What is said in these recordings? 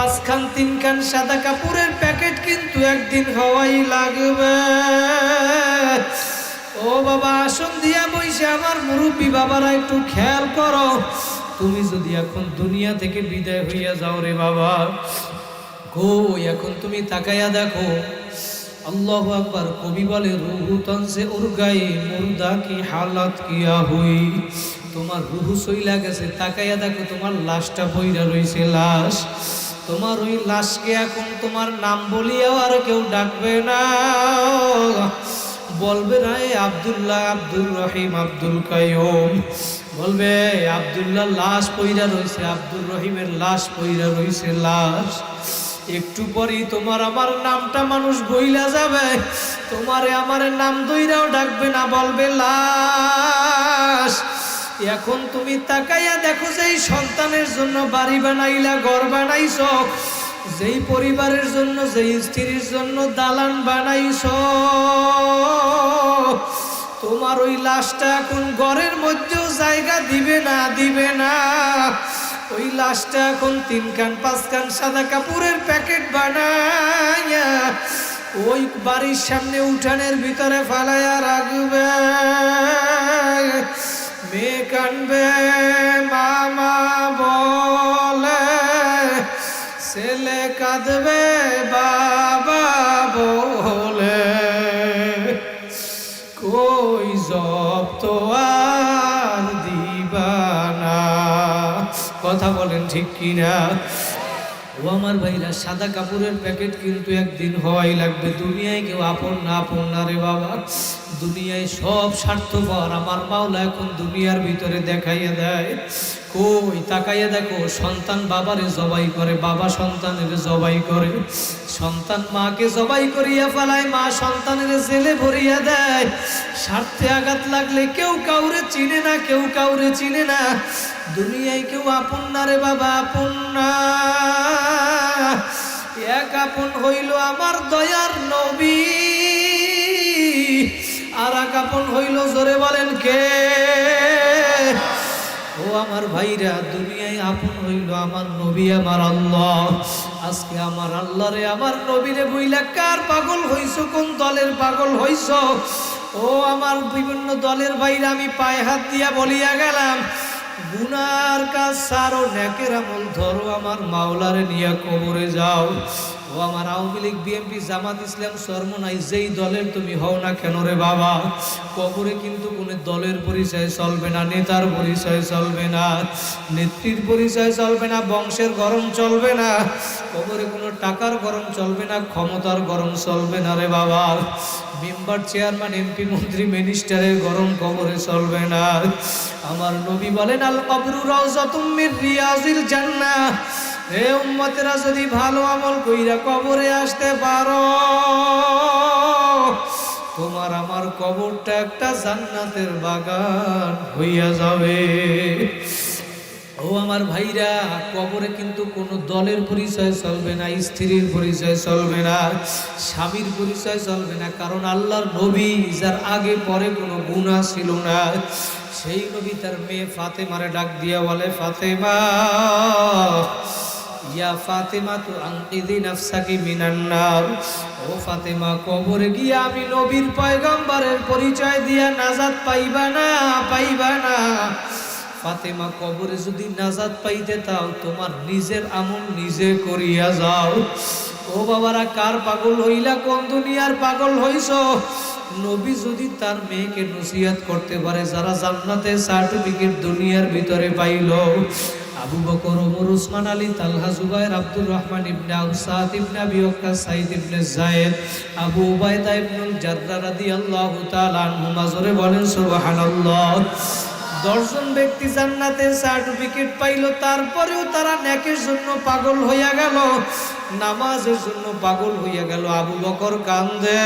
5 খান 3 খান সাদা কাপড়ের প্যাকেট কিন্তু একদিন হওয়াই লাগবে। ও বাবা, আসন দিয়া বইসে আমার মুরব্বী বাবারা একটু খেয়াল করো, তুমি যদি এখন দুনিয়া থেকে বিদায় হইয়া যাও রে বাবা, কই এখন তুমি তাকাইয়া দেখো। আল্লাহু আকবার। কবি বলে রুহু তনসে উর গায়ে মুর্দা কি হালাত কিয়া হুই। তোমার রুহু সইলা গেছে, তাকাইয়া দেখো তোমার লাশটা বইরা রইছে লাশ। তোমার ওই লাশকে এখন তোমার নাম বলিয়াও আর কেউ ডাকবে না, বলবে না এ আব্দুল্লাহ, আব্দুর রহিম, আব্দুল কাইয়ুম। বলবে আব্দুল্লাহ লাশ পইরা রইছে, আব্দুর রহিমের লাশ পইরা রইছে লাশ। একটু পরেই তোমার আমার নামটা মানুষ বইলা যাবে, তোমারে আমারে নাম দইরাও ডাকবে না, বলবে লাশ। এখন তুমি তাকাইয়া দেখো, যেই সন্তানের জন্য বাড়ি বানাইলা, ঘর বানাইছো, যেই পরিবারের জন্য, যেই স্ত্রীর জন্য দালান বানাইছো, তোমার ওই লাশটা এখন ঘরের মধ্যেও জায়গা দিবে না, দিবে না। ওই লাশটা এখন 3 খান 5 খান সাদা কাপড়ের প্যাকেট বানাইয়া ওই বাড়ির সামনে উঠানের ভিতরে ফালাইয়া রাখবে। মেয়ে কানবে, মামা বলে, ছেলে কাঁদবে, বাবা বলে, কই জব তো আর দিবানা। কথা বলেন ঠিক কিনা? ও আমার ভাইরা, সাদা কাপড়ের প্যাকেট কিন্তু একদিন হওয়াই লাগবে। দুনিয়ায় কেউ আপন না, আপন না রে বাবা। দুনিয়ায় সব স্বার্থপর। আমার মাওলা এখন দুনিয়ার ভিতরে দেখাইয়া দেয়। কই তাকাইয়া দেখো, সন্তান বাবারে জবাই করে, বাবা সন্তানের জবাই করে, সন্তান মাকে জবাই করিয়া ফেলায়, মা সন্তানের জেলে ভরিয়া দেয়। স্বার্থে আঘাত লাগলে কেউ কাউরে চিনে না, কেউ কাউরে চিনে না। দুনিয়ায় কেউ আপন না রে বাবা, আপন না। এক আপন হইল আমার দয়ার নবী, আর এক আপন হইল, জোরে বলেন কে? ও আমার ভাইরা, দুনিয়ায় আপন হইল আমার নবী, আমার আল্লাহ। আজকে আমার আল্লাহরে, আমার নবীরে বইলা কার পাগল হইছো, কোন দলের পাগল হইছো? ও আমার বিভিন্ন দলের ভাইরা, আমি পায়ে হাত দিয়া বলিয়া গেলাম, গুনার কাজ ছাড়ো, নেকের আমল ধরো, আমার মাওলারে নিয়ে কবরে যাও। ও আমার আওয়ামী লীগ, বিএনপি, জামাত, ইসলাম, চরমনাই, যেই দলের তুমি হও না কেন রে বাবা, কবরে কিন্তু কোনো দলের পরিচয় চলবে না, নেতার পরিচয় চলবে না, নেত্রীর পরিচয় চলবে না, বংশের গরম চলবে না, কবরে কোনো টাকার গরম চলবে না, ক্ষমতার গরম চলবে না রে বাবা। মেম্বার, চেয়ারম্যান, এমপি, মন্ত্রী, মিনিস্টারের গরম কবরে চলবে না। আমার নবী বলেন, আল কবরু রাউযাতুম মির রিয়াজিল জান্নাহ। হে উম্মতেরা, যদি ভালো আমল কইরা কবরে আসতে পারো, তোমার আমার কবরটা একটা জান্নাতের বাগান হইয়া যাবে। ও আমার ভাইরা, কবরে কিন্তু কোনো দলের পরিচয় চলবে না, স্ত্রীর পরিচয় চলবে না, স্বামীর পরিচয় চলবে না। কারণ আল্লাহর নবী, যার আগে পরে কোনো গুনাহ ছিল না, সেই নবী তার মেয়ে ফাতেমারে ডাক দিয়া বলে, ফাতেমা, ইয়া ফাতেমা, তু আনকিদি নাফসাকি মিনান নার। ও ফাতেমা, কবরে গিয়া আমি নবীর পয়গম্বরের পরিচয় দিয়া নাজাত পাইবা না, পাইবা না। ফাতেমা, কবরে যদি নাজাত পাইতে তাও, তোমার নিজের আমল নিজে করিয়া যাও। ও বাবারা, কার পাগল হইলা, কোন দুনিয়ার পাগল হইছো? নবী যদি তার মেয়েকে নসিহত করতে পারে, যারা জান্নাতের সার্টিফিকেট দুনিয়ার ভিতরে পাইল, আবু বকর, ওমর, উসমান, আলী, তালহা, জুবায়ের, আব্দুর রহমান ইবনে আউফ, সাদ ইবনে আবি ওয়াক্কাস, সাঈদ ইবনে যায়েদ, আবু উবাইদা ইবনুল জাররাহ রাদিয়াল্লাহু তাআলা আনহুমা, জোরে বলেন সুবহানাল্লাহ। 10 জন ব্যক্তি জান্নাতের সার্টিফিকেট পাইল, তারপরেও তারা নেকের জন্য পাগল হইয়া গেল, নামাজের জন্য পাগল হইয়া গেল। আবু বকর কান্দে,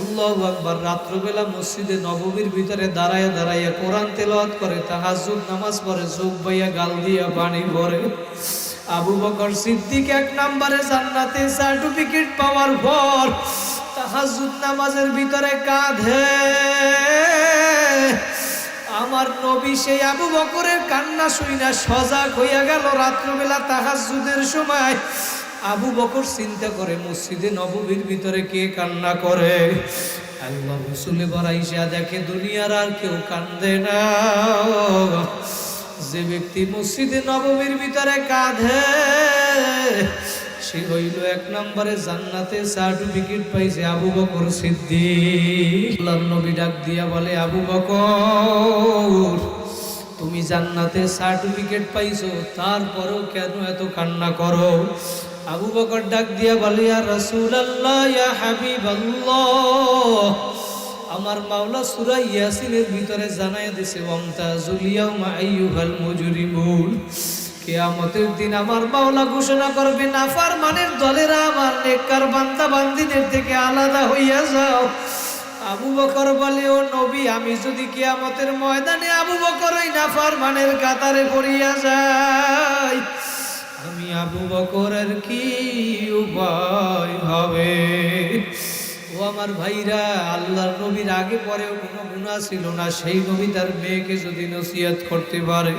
আল্লাহু আকবার। রাত্রবেলা মসজিদে নববীর ভিতরে দাঁড়াইয়া দাঁড়াইয়া কোরআন তেলাওয়াত করে, তাহাজ্জুদ নামাজ পড়ে, চোখ বাইয়া গাল দিয়া পানি পড়ে। আবু বকর সিদ্দিক 1 নম্বরে জান্নাতে সার্টিফিকেট পাওয়ার পর তাহাজ্জুদ নামাজের ভিতরে কাঁদে, আমার নবী সেই আবু বকরের কান্না শুইনা সজাগ হইয়া গেল। রাত্রবেলা তাহাজ্জুদের সময় আবু বকর চিন্তা করে মসজিদে নববীর ভিতরে কে কান্না করে। আল্লাহ রাসূল বরাইশা দেখে দুনিয়ার আর কেউ কান্দে না। যে ব্যক্তি মসজিদে নববীর ভিতরে কাঁদে সে হইল 1 নম্বরে জান্নাতে সার্টিফিকেট পাইছে আবু বকর সিদ্দিক। আল্লাহর নবী ডাক দিয়া বলে, আবু বকর তুমি জান্নাতে সার্টিফিকেট পাইছো, তারপরও কেন এত কান্না করো? আবু বকর ডাক দিয়া বলে, ইয়া রাসূলুল্লাহ, ইয়া হাবিবাল্লাহ, আমার মাওলা সূরা ইয়াসিনের ভিতরে জানায়া দিয়েছে, ওয়ামতাজুল ইয়াউমা আইয়ুহাল মুজরিমুন, কিয়ামতের দিন আমার মাওলা ঘোষণা করবে নাফরমানের দলেরা আমার নেককার বান্দা বান্দীদের থেকে আলাদা হইয়া যাও। আবু বকর বলে, ও নবী, আমি যদি কিয়ামতের ময়দানে আবু বকর ওই নাফরমানের কাতারে পড়িয়া যাই, আমি আবু বকরের কি উপায় হবে? ও আমার ভাইরা, আল্লাহর নবীর আগে পরেও কোনো গুনাহ ছিল না, সেই নবী তার মেয়েকে যদি নসিহত করতে পারে,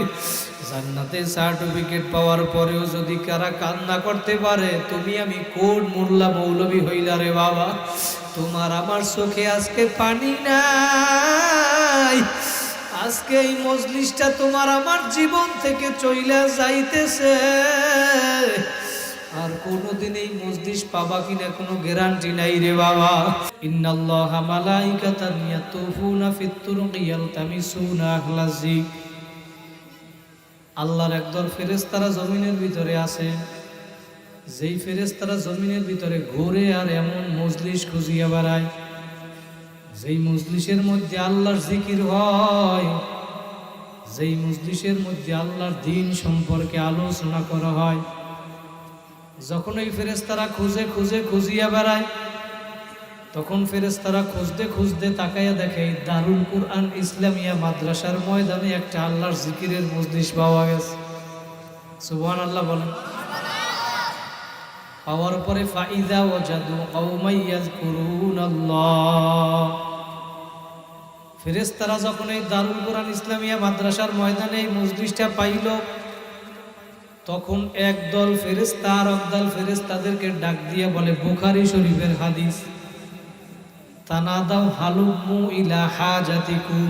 জান্নাতে সার্টিফিকেট পাওয়ার পরেও যদি কারা কান্না করতে পারে, তুমি আমি কোন মোল্লা মৌলবী হইলা রে বাবা? তোমার আমার চোখে আজকে পানি নাই, আজকে এই মজলিসটা তোমার আমার জীবন থেকে চইলা যাইতেছে, আর কোনদিন এই মজলিস পাবা কিনা কোনো গ্যারান্টি নাই রে বাবা। ইন্নাল্লাহা মালাইকাতান ইয়াতুফুনা ফিত তুরুকি ইয়ালতামিসুনা আহলাজ যিকর, আল্লাহর একদল ফেরেশতারা জমিনের ভিতরে আছে, যেই ফেরেশতারা জমিনের ভিতরে ঘুরে আর এমন মজলিস খুঁজিয়া বেড়ায়, যেই মজলিসের মধ্যে আল্লাহর জিকির হয়, যেই মজলিসের মধ্যে আল্লাহর দ্বীন সম্পর্কে আলোচনা করা হয়, যখন এই ফেরেশতারা খুঁজিয়া বেড়ায়, তখন ফেরেশতারা খুঁজতে তাকাইয়া দেখে দারুল কুরআন ইসলামিয়া মাদ্রাসার ময়দানে একটা আল্লাহর জিকিরের মজলিস পাওয়া গেছে। সুবহানাল্লাহ বলেন। পাওয়ার পরে ফাইদা ওয়াজাদু কওমান ইয়াযকুরুনাল্লাহ, ফেরেশতারা যখন এই দারুল কুরআন ইসলামিয়া মাদ্রাসার ময়দানে এই মজলিসটা পাইল, তখন একদল ফেরেশতা আর একদল ফেরেশতাদেরকে ডাক দিয়ে বলে, বুখারী শরীফের হাদিস, তানাদাউ হালুমু ইলা হাজাতিকুম,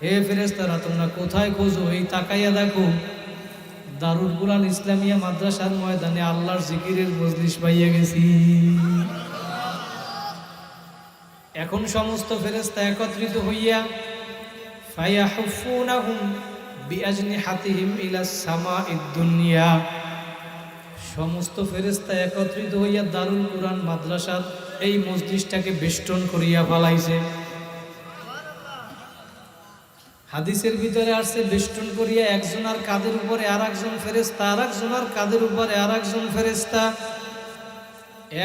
হে ফেরেশতারা তোমরা কোথায় খোঁজো, এই তাকাইয়া দেখো দারুল কুরআন ইসলামিয়া মাদ্রাসার ময়দানে আল্লাহর জিকিরের মজলিস পাইয়া গেছি। এখন সমস্ত ফেরেশতা একত্রিত হইয়া ফায়াহুফুনাহুম বিআজনিহাতিহিম ইলাস সামাঈদ দুনিয়া, সমস্ত ফেরেশতা একত্রিত হইয়া দারুল কুরআন মাদ্রাসার এই মজলিসটাকে বেষ্টন করিয়া ফেলাইছে। হাদিসের ভিতরে আসছে, বেষ্টন করিয়া একজনের কাঁধের উপরে আর একজন ফেরেশতা, আর একজনের কাঁধের উপরে আর একজন ফেরেশতা,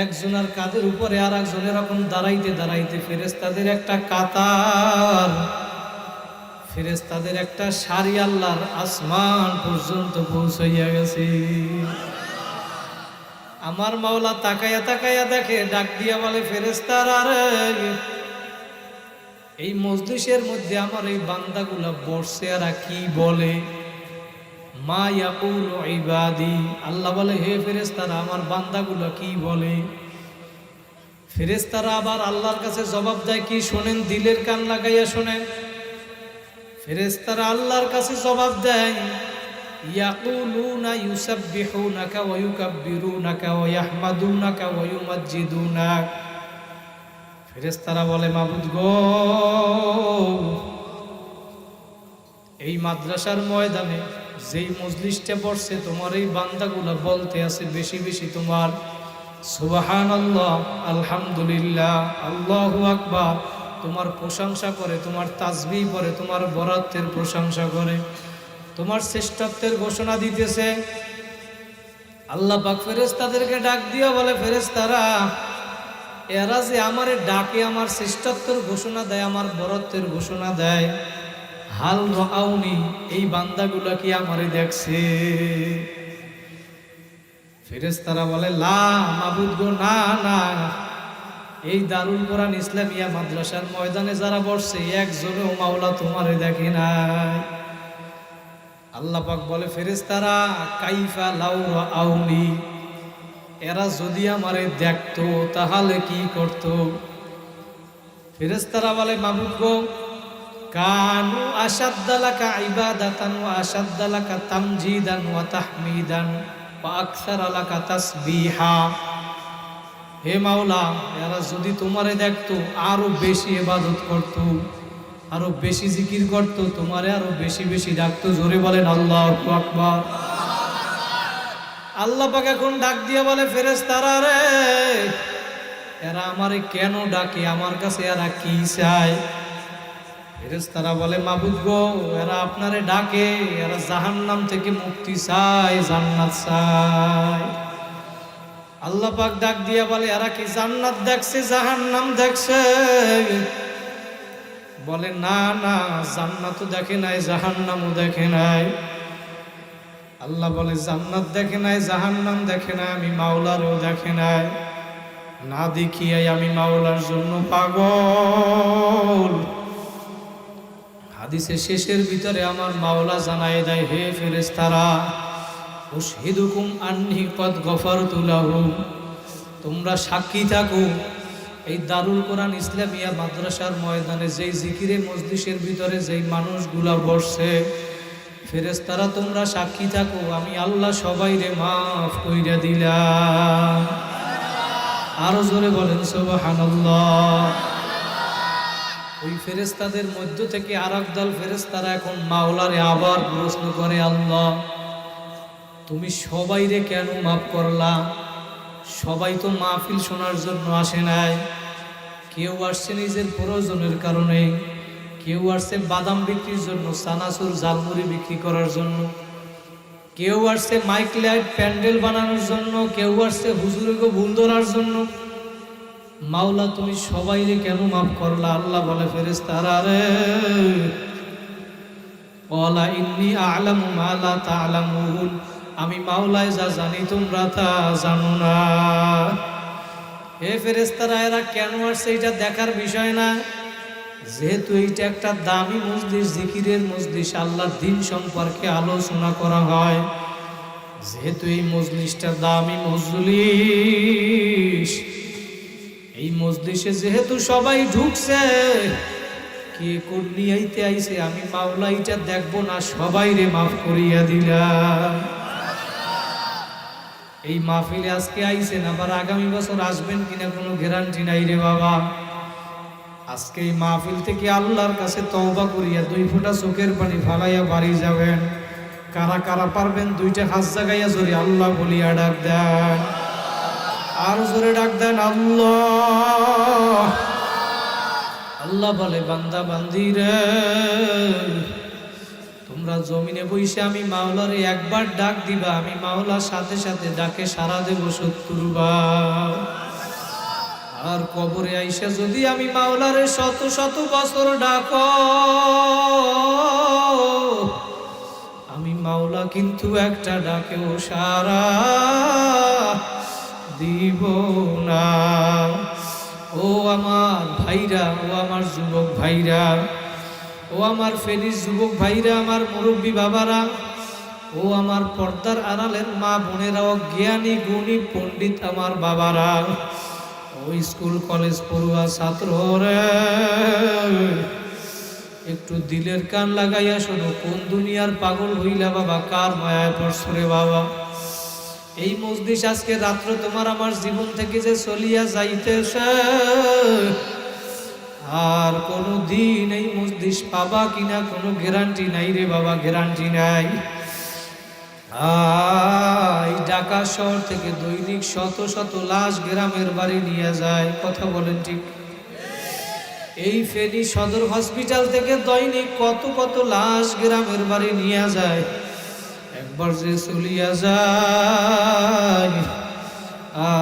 একজনের কাঁধের উপরে আর একজন, এরকম দাঁড়াইতে ফেরেশতাদের একটা কাতার, ফেরেশতাদের একটা সারি আল্লাহর আসমান পর্যন্ত পৌঁছাইয়া গেছে। আমার মাওলা তাকাইয়া দেখে, ডাক দিয়া বলে, ফেরেশতারা রে, এই মজলিসের মধ্যে আমার এই বান্দাগুলা বসছে, আর কি বলে? মা ইয়াকুলু ইবাদি, আল্লাহ বলে, হে ফেরেশতারা আমার বান্দাগুলা কি বলে? ফেরেশতারা আবার আল্লাহর কাছে জবাব দেয়, কি শোনেন, দিলের কান লাগাইয়া শোনেন। ফেরেশতারা আল্লাহর কাছে জবাব দেয়, ইয়াকুলুনা ইউসাব্বিহুনাকা ওয়া ইউকাব্বিরুনাকা ওয়া ইয়াহমাদুনাকা ওয়া ইউমাজ্জিদুনাক, ফেরেশতারা বলে, মাবুদ গো, এই মাদ্রাসার ময়দানে যেই মজলিসটা বসছে তোমার এই বান্দাগুলা বলতে আছে বেশি বেশি তোমার সুবহানাল্লাহ, আলহামদুলিল্লাহ, আল্লাহু আকবার, তোমার প্রশংসা করে, তোমার তাসবিহ পড়ে, তোমার বরাতের প্রশংসা করে, তোমার শ্রেষ্ঠত্বের ঘোষণা দিতেছে। আল্লাহ পাক ফেরেশতাদেরকে ডাক দিয়া বলে, ফেরেশতারা এরা যে আমারে ডাকে, আমার শ্রেষ্ঠত্বের ঘোষণা দেয়, আমার বরত্বের ঘোষণা দেয়, হাল রাআউনি, এই বান্দাগুলা কি আমারে দেখছে? ফেরেশতারা বলে, লা মাবুদ গো, না, এই দারুল কোরআন ইসলামিয়া মাদ্রাসার ময়দানে যারা বসছে একজনেও মাওলা তোমারে দেখে নাই। আল্লাহ পাক বলে ফেরেশতারা কাইফা লাউ রাআউনি, এরা যদি আমারে দেখতো তাহলে কি করত? ফেরেশতারা বলে মাবুদ গো, কানু আশাদ্দালাকা ইবাদাতান ওয়া আশাদ্দালাকা তামজিদান ওয়া তাহমিদান ওয়া আকসারালাকা তাসবিহা। হে মাওলা, এরা যদি তোমারে দেখতো আরো বেশি ইবাদত করত, আরো বেশি জিকির করত, তোমারে আরো বেশি বেশি ডাকতো। জোরে বলেন আল্লাহু আকবার। আল্লাহ পাক এখন ডাক দিয়ে বলে ফেরেশতারা রে, এরা আমারে কেন ডাকে, আমার কাছে এরা কি চায়? ফেরেশতারা বলে মাবুদ গো, এরা আপনারে ডাকে, এরা জাহান্নাম থেকে মুক্তি চায়, জান্নাত চায়। আল্লাহ পাক ডাক দিয়া বলে এরা কি জান্নাত দেখছে জাহান্নাম দেখছে? বলে না না, জান্নাতও দেখে নাই জাহান্নামও দেখে নাই। আল্লাহ বলে জান্নাত দেখে নাই জাহান্নাম দেখে নাই, আমি মাওলারও দেখে নাই, না দেখিয়াই আমি মাওলার জন্য পাগল। হাদিসের শেষের ভিতরে আমার মাওলা জানায় দেয়, হে ফেরেশতারা উশহিদুকুম আন্নী কদ গফারতু লাহুম, তোমরা সাক্ষী থাকো এই দারুল কোরআন ইসলামিয়া মাদ্রাসার ময়দানে যেই জিকিরে মজলিসের ভিতরে যেই মানুষগুলা বসছে, ফেরেশতারা তোমরা সাক্ষী থাকো আমি আল্লাহ সবাইরে মাফ কইরা দিলাম। আরো জোরে বলেন সুবহানাল্লাহ। ওই ফেরেশতাদের মধ্য থেকে আরেক দল ফেরেশতারা এখন মাওলারে আবার প্রশ্ন করে, আল্লাহ তুমি সবাইরে কেন মাফ করলা? সবাই তো মাহফিল শোনার জন্য আসে নাই, কেউ আসছে নিজের প্রয়োজনের কারণে, কেউ আসছে বাদাম বিক্রির জন্য, চানাচুর ঝালমুড়ি বিক্রি করার জন্য, কেউ আসছে মাইক লাইট প্যান্ডেল বানানোর জন্য, কেউ আসছে হুজুরকে ভুল ধরার জন্য। মাওলা তুমি সবাইরে কেন মাফ করলা? আল্লাহ বলে ফেরেশতারা রে, ওয়ালা ইন্নী আ'লামু মা লা তা'লামুন, আমি মাওলায় যা জানি তোমরা তা জানো না। হে ফেরেশতারা, এরা কেন আসছে এটা দেখার বিষয় না, যেহেতু এইটা একটা দামি মজলিস, জিকিরের মজলিস, আল্লাহর দ্বীন সম্পর্কে আলোচনা করা হয়, যেহেতু এই মজলিসটা দামি মজলিস, এই মজলিসে যেহেতু সবাই ঢুকছে, কে কোন নিয়াইতে আইছে, আমি মাওলা এটা দেখবো না, সবাই রে মাফ করিয়া দিলাম। এই মাহফিলে আজকে আইছেন, আবার আগামী বছর আসবেন কিনা কোনো গ্যারান্টি নাই রে বাবা। আজকে এই মাহফিল থেকে আল্লাহর কাছে তওবা করিয়া 2 ফোঁটা চোখের পানি ফালাইয়া বাড়ি যাবেন। কারা কারা পারবেন 2টা হাত জাগাইয়া জোরে আল্লাহ বলিয়া ডাক দেন, আর জোরে ডাক দেন আল্লাহ। আল্লাহ বলে বান্দা বান্দি রে, তোমরা জমিনে বসে আমি মাওলারে একবার ডাক দিবা, আমি মাওলার সাথে সাথে ডাকে সারা দেব 70 বার। আর কবরে আইসা যদি আমি মাওলারে শত শত বছর ডাকো, আমি মাওলা কিন্তু একটা ডাকেও সারা দিব না। ও আমার ভাইরা, ও আমার যুবক ভাইরা, ও আমার ফেনীর যুবক ভাইরা, আমার মুরব্বী বাবারা, ও আমার পর্দার আড়ালের মা বোনেরা, জ্ঞানী গুণী পণ্ডিত আমার বাবারা, ও স্কুল কলেজ পড়ুয়া ছাত্র রে, একটু দিলের কান লাগাইয়া শোনো, কোন দুনিয়ার পাগল হইলা বাবা, কার মায়ায় পড়ছো রে বাবা। এই মজলিস আজকে রাত্র তোমার আমার জীবন থেকে যে চলিয়া যাইতেছে, আর কোনো দিন এই মজলিস পাবা কিনা কোনো গ্যারান্টি নাই রে বাবা, গ্যারান্টি নাই। এই ঢাকা শহর থেকে দৈনিক শত শত লাশ গ্রামের বাড়ি নিয়ে যায়, কথা বলেন ঠিক? এই ফেনী সদর হসপিটাল থেকে দৈনিক কত কত লাশ গ্রামের বাড়ি নিয়ে যায়, একবার যে চলিয়া যায়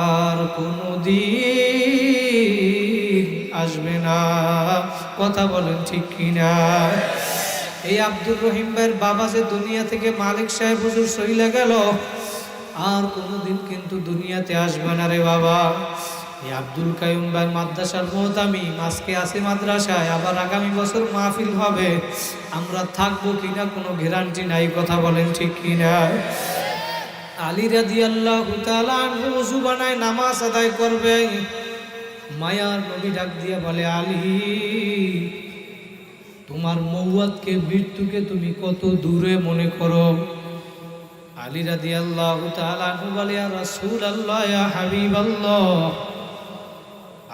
আর কোনো দিন আসবে না, কথা বলেন ঠিক কিনা? এই আব্দুর রহিম ভাইয়ের বাবা যে দুনিয়া থেকে মালিক সাহেব হুজুর চইলা গেল, আর কোনোদিন কিন্তু দুনিয়াতে আসবে না রে বাবা। এই আব্দুল কাইয়ুম ভাই মাদ্রাসার মুহতামিম আজকে আছে মাদ্রাসায়, আবার আগামী বছর মাহফিল হবে, আমরা থাকবো কিনা কোনো গ্যারান্টি নাই, কথা বলেন ঠিক কিনা? আলী রাদিয়াল্লাহু তাআলা আনহু ওযু বানায় নামাজ আদায় করবে, মায়ার নবী ডাক দিয়ে বলে, আলী তোমার মওয়াতকে মৃত্যুকে তুমি কত দূরে মনে করো? আলী রাদিয়াল্লাহু তাআলা আনহু বলে, ইয়া রাসূলুল্লাহ, ইয়া হাবিবাল্লাহ,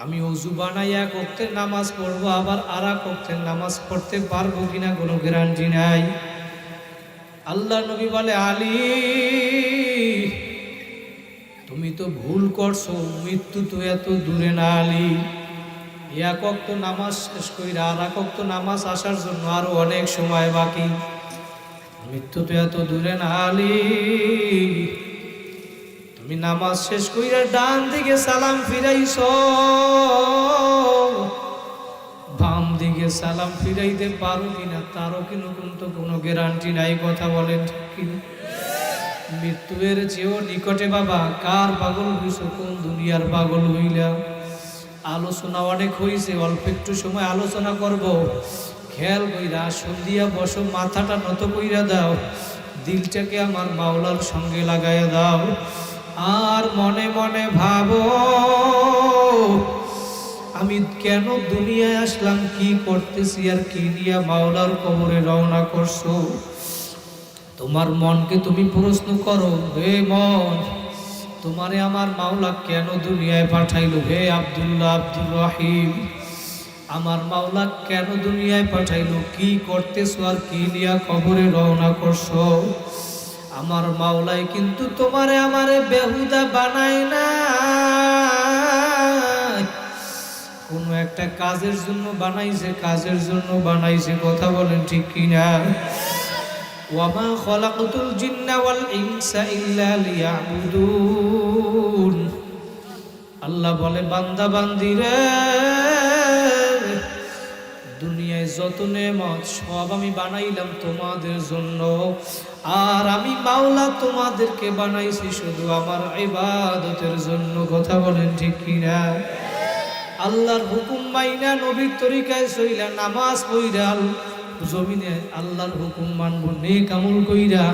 আমি ওযু বানাই এক ওয়াক্তের নামাজ পড়বো, আবার আর এক ওয়াক্তের নামাজ পড়তে পারবো কিনা কোনো গ্যারান্টি নাই। আল্লাহ নবী বলে, আলী তুমি তো ভুল করছো, মৃত্যু তো এত দূরে না আলী। এক ওয়াক্ত নামাজ শেষ কইরা আর এক ওয়াক্ত নামাজ আসার জন্য আরো অনেক সময় বাকি, মৃত্যু তো এত দূরে না আলী। তুমি নামাজ শেষ কইরা ডান দিকে সালাম ফিরাইছো, বাম দিকে সালাম ফিরাইতে পারো কিনা তারও কিন্তু কোনো গ্যারান্টি নাই, কথা বলেন ঠিক কিনা? মৃত্যুর চেয়েও নিকটে বাবা, কার পাগল হইছো, কোন দুনিয়ার পাগল হইলা? আলোচনা অনেক হইছে, অল্প একটু সময় আলোচনা করব, খেয়াল কইরা আসন দিয়া বসো, মাথাটা নত কইরা দাও, দিলটাকে আমার মাওলার সঙ্গে লাগাইয়া দাও, আর মনে মনে ভাবো আমি কেন দুনিয়ায় আসলাম, কি করতেছি আর কি নিয়ে মাওলার কবরে রওনা করছো। তোমার মনকে তুমি প্রশ্ন করো, হে মন, তোমারে আমার মাওলা কেন দুনিয়ায় পাঠাইলো? হে আব্দুল্লাহ, আব্দুর রহিম, আমার মাওলা কেন দুনিয়ায় পাঠাইলো? কি করতেছো আর কি নিয়ে কবরে রওনা করছো? আমার মাওলাই কিন্তু তোমারে আমারে বেহুদা বানায় না, কোনো একটা কাজের জন্য বানাইছে, কাজের জন্য বানাইছে, কথা বলেন ঠিক কিনা? ওয়ামা খলাকতুল জিন্না ওয়াল ইনসা ইল্লা লিয়াবুদুন। আল্লাহ বলে, বান্দা বান্দিরে, দুনিয়ায় যত নেমত সব আমি বানাইলাম তোমাদের জন্য, আর আমি মাওলা তোমাদেরকে বানাইছি শুধু আমার ইবাদতের জন্য, কথা বলেন ঠিক কিনা? আল্লাহর হুকুম মাইনা নবীর তরিকায় চইলা নামাজ পড়া জমিনে আল্লাহর হুকুম মানব, নেক আমল কইরা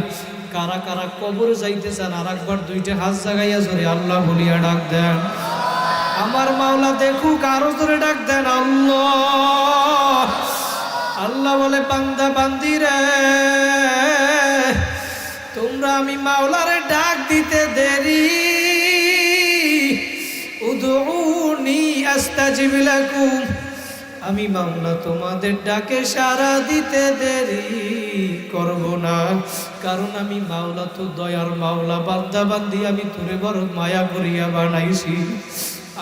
কারা কারা কবর যাইতে চান আর একবার দুইটা হাত জাগাইয়া জোরে আল্লাহ বলিয়া ডাক দেন। আমার মাওলা দেখুক, আরো জোরে ডাক দেন আল্লাহ। আল্লাহ বলে, বান্দা বান্দিরে, তোমরা আমি মাওলারে ডাক দিতে দেরি, উদউনি আস্তাজিব লাকুম, আমি মাওলা তোমাদের ডাকে সাড়া দিতে দেরি করব না, কারণ আমি মাওলা তো দয়ার মাওলা, বান্দা বান্দি আমি তোরে বড় মায়া করিয়া বানাইছি।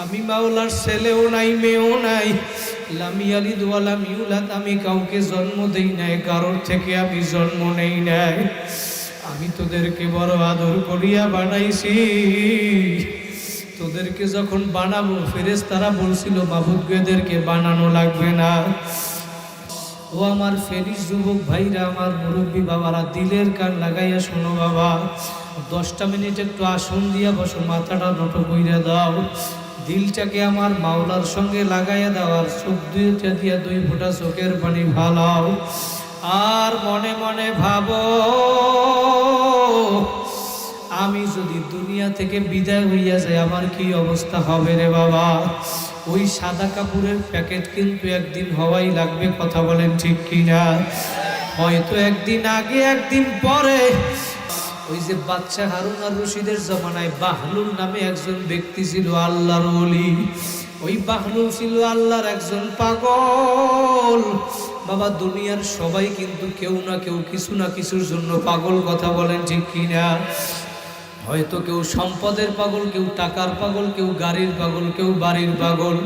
আমি মাওলার ছেলেও নাই, মেয়েও নাই, লাম ইয়ালিদ ওয়া লাম ইউলাদ, আমি কাউকে জন্ম দেই নাই, কারোর থেকে আমি জন্ম নেই নাই, আমি তোদেরকে বড় আদর করিয়া বানাইছি। তোদেরকে যখন বানাবো, ফেরেশতারা বলছিল মাবুদ এদেরকে বানানো লাগবে না। ও আমার ফেরিস যুবক ভাইরা, আমার মুরব্বী বাবারা, দিলের কান লাগাইয়া শোনো বাবা, 10টা মিনিট একটু আসন দিয়া বসো, মাথাটা নত কইরা দাও, দিলটাকে আমার মাওলার সঙ্গে লাগাইয়া দাও, আর চোখ দুইটা দিয়া 2 ফোঁটা চোখের পানি ভালাও, আর মনে মনে ভাবো আমি যদি দুনিয়া থেকে বিদায় হইয়া যাই আমার কি অবস্থা হবে রে বাবা। ওই সাদা কাপড়ের প্যাকেট কিন্তু একদিন হওয়াই লাগবে, কথা বলেন ঠিক কিনা? হয়তো একদিন আগে একদিন পরে। ওই যে বাদশা হারুন আর রশিদের জমানায় বাহলুল নামে একজন ব্যক্তি ছিল, আল্লাহর ওলি। ওই বাহলুল ছিল আল্লাহর একজন পাগল বাবা। দুনিয়ার সবাই কিন্তু কেউ না কেউ কিছু না কিছুর জন্য পাগল, কথা বলেন ঠিক কিনা? হয়তো কেউ সম্পদের পাগল, কেউ টাকার পাগল, কেউ গাড়ির পাগল, কেউ বাড়ির পাগল,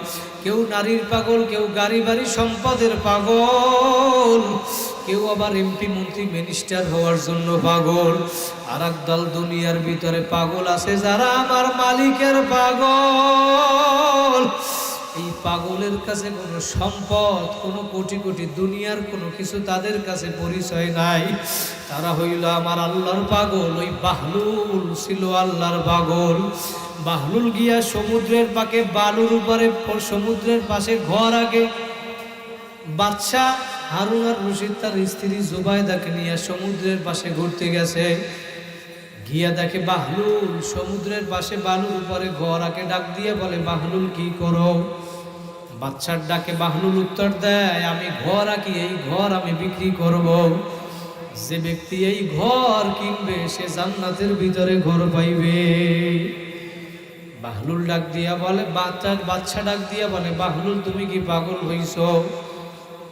কেউ নারীর পাগল, কেউ গাড়ি বাড়ি সম্পদের পাগল, কেউ আবার এমপি মন্ত্রী মিনিস্টার হওয়ার জন্য পাগল। আর একদল দুনিয়ার ভিতরে পাগল আছে যারা আমার মালিকের পাগল। এই পাগলের কাছে কোনো সম্পদ, কোনো কোটি কোটি দুনিয়ার কোনো কিছু তাদের কাছে পরিচয় নাই। তারা হইল আমার আল্লাহর পাগল। ওই বাহলুল ছিল আল্লাহর পাগল। বাহলুল গিয়া সমুদ্রের পাকে বালুর উপরে সমুদ্রের পাশে ঘর আগে বাদশাহ হারুন আর রশিদ তার স্ত্রী জুবাইদাকে নিয়ে সমুদ্রের পাশে ঘুরতে গেছে। গিয়া দেখে বাহলুল সমুদ্রের পাশে বালুর উপরে ঘর আগে ডাক দিয়ে বলে, বাহলুল কি করো? বাচ্চার ডাকে বাহলুল উত্তর দেয়, আমি ঘর আঁকি, এই ঘর আমি বিক্রি করব। যে ব্যক্তি এই ঘর কিনবে সে জান্নাতের ভিতরে ঘর পাইবে। বাহলুল ডাক দিয়া বলে, বাচ্চা ডাক দিয়া বলে, বাহলুল তুমি কি পাগল হইছ?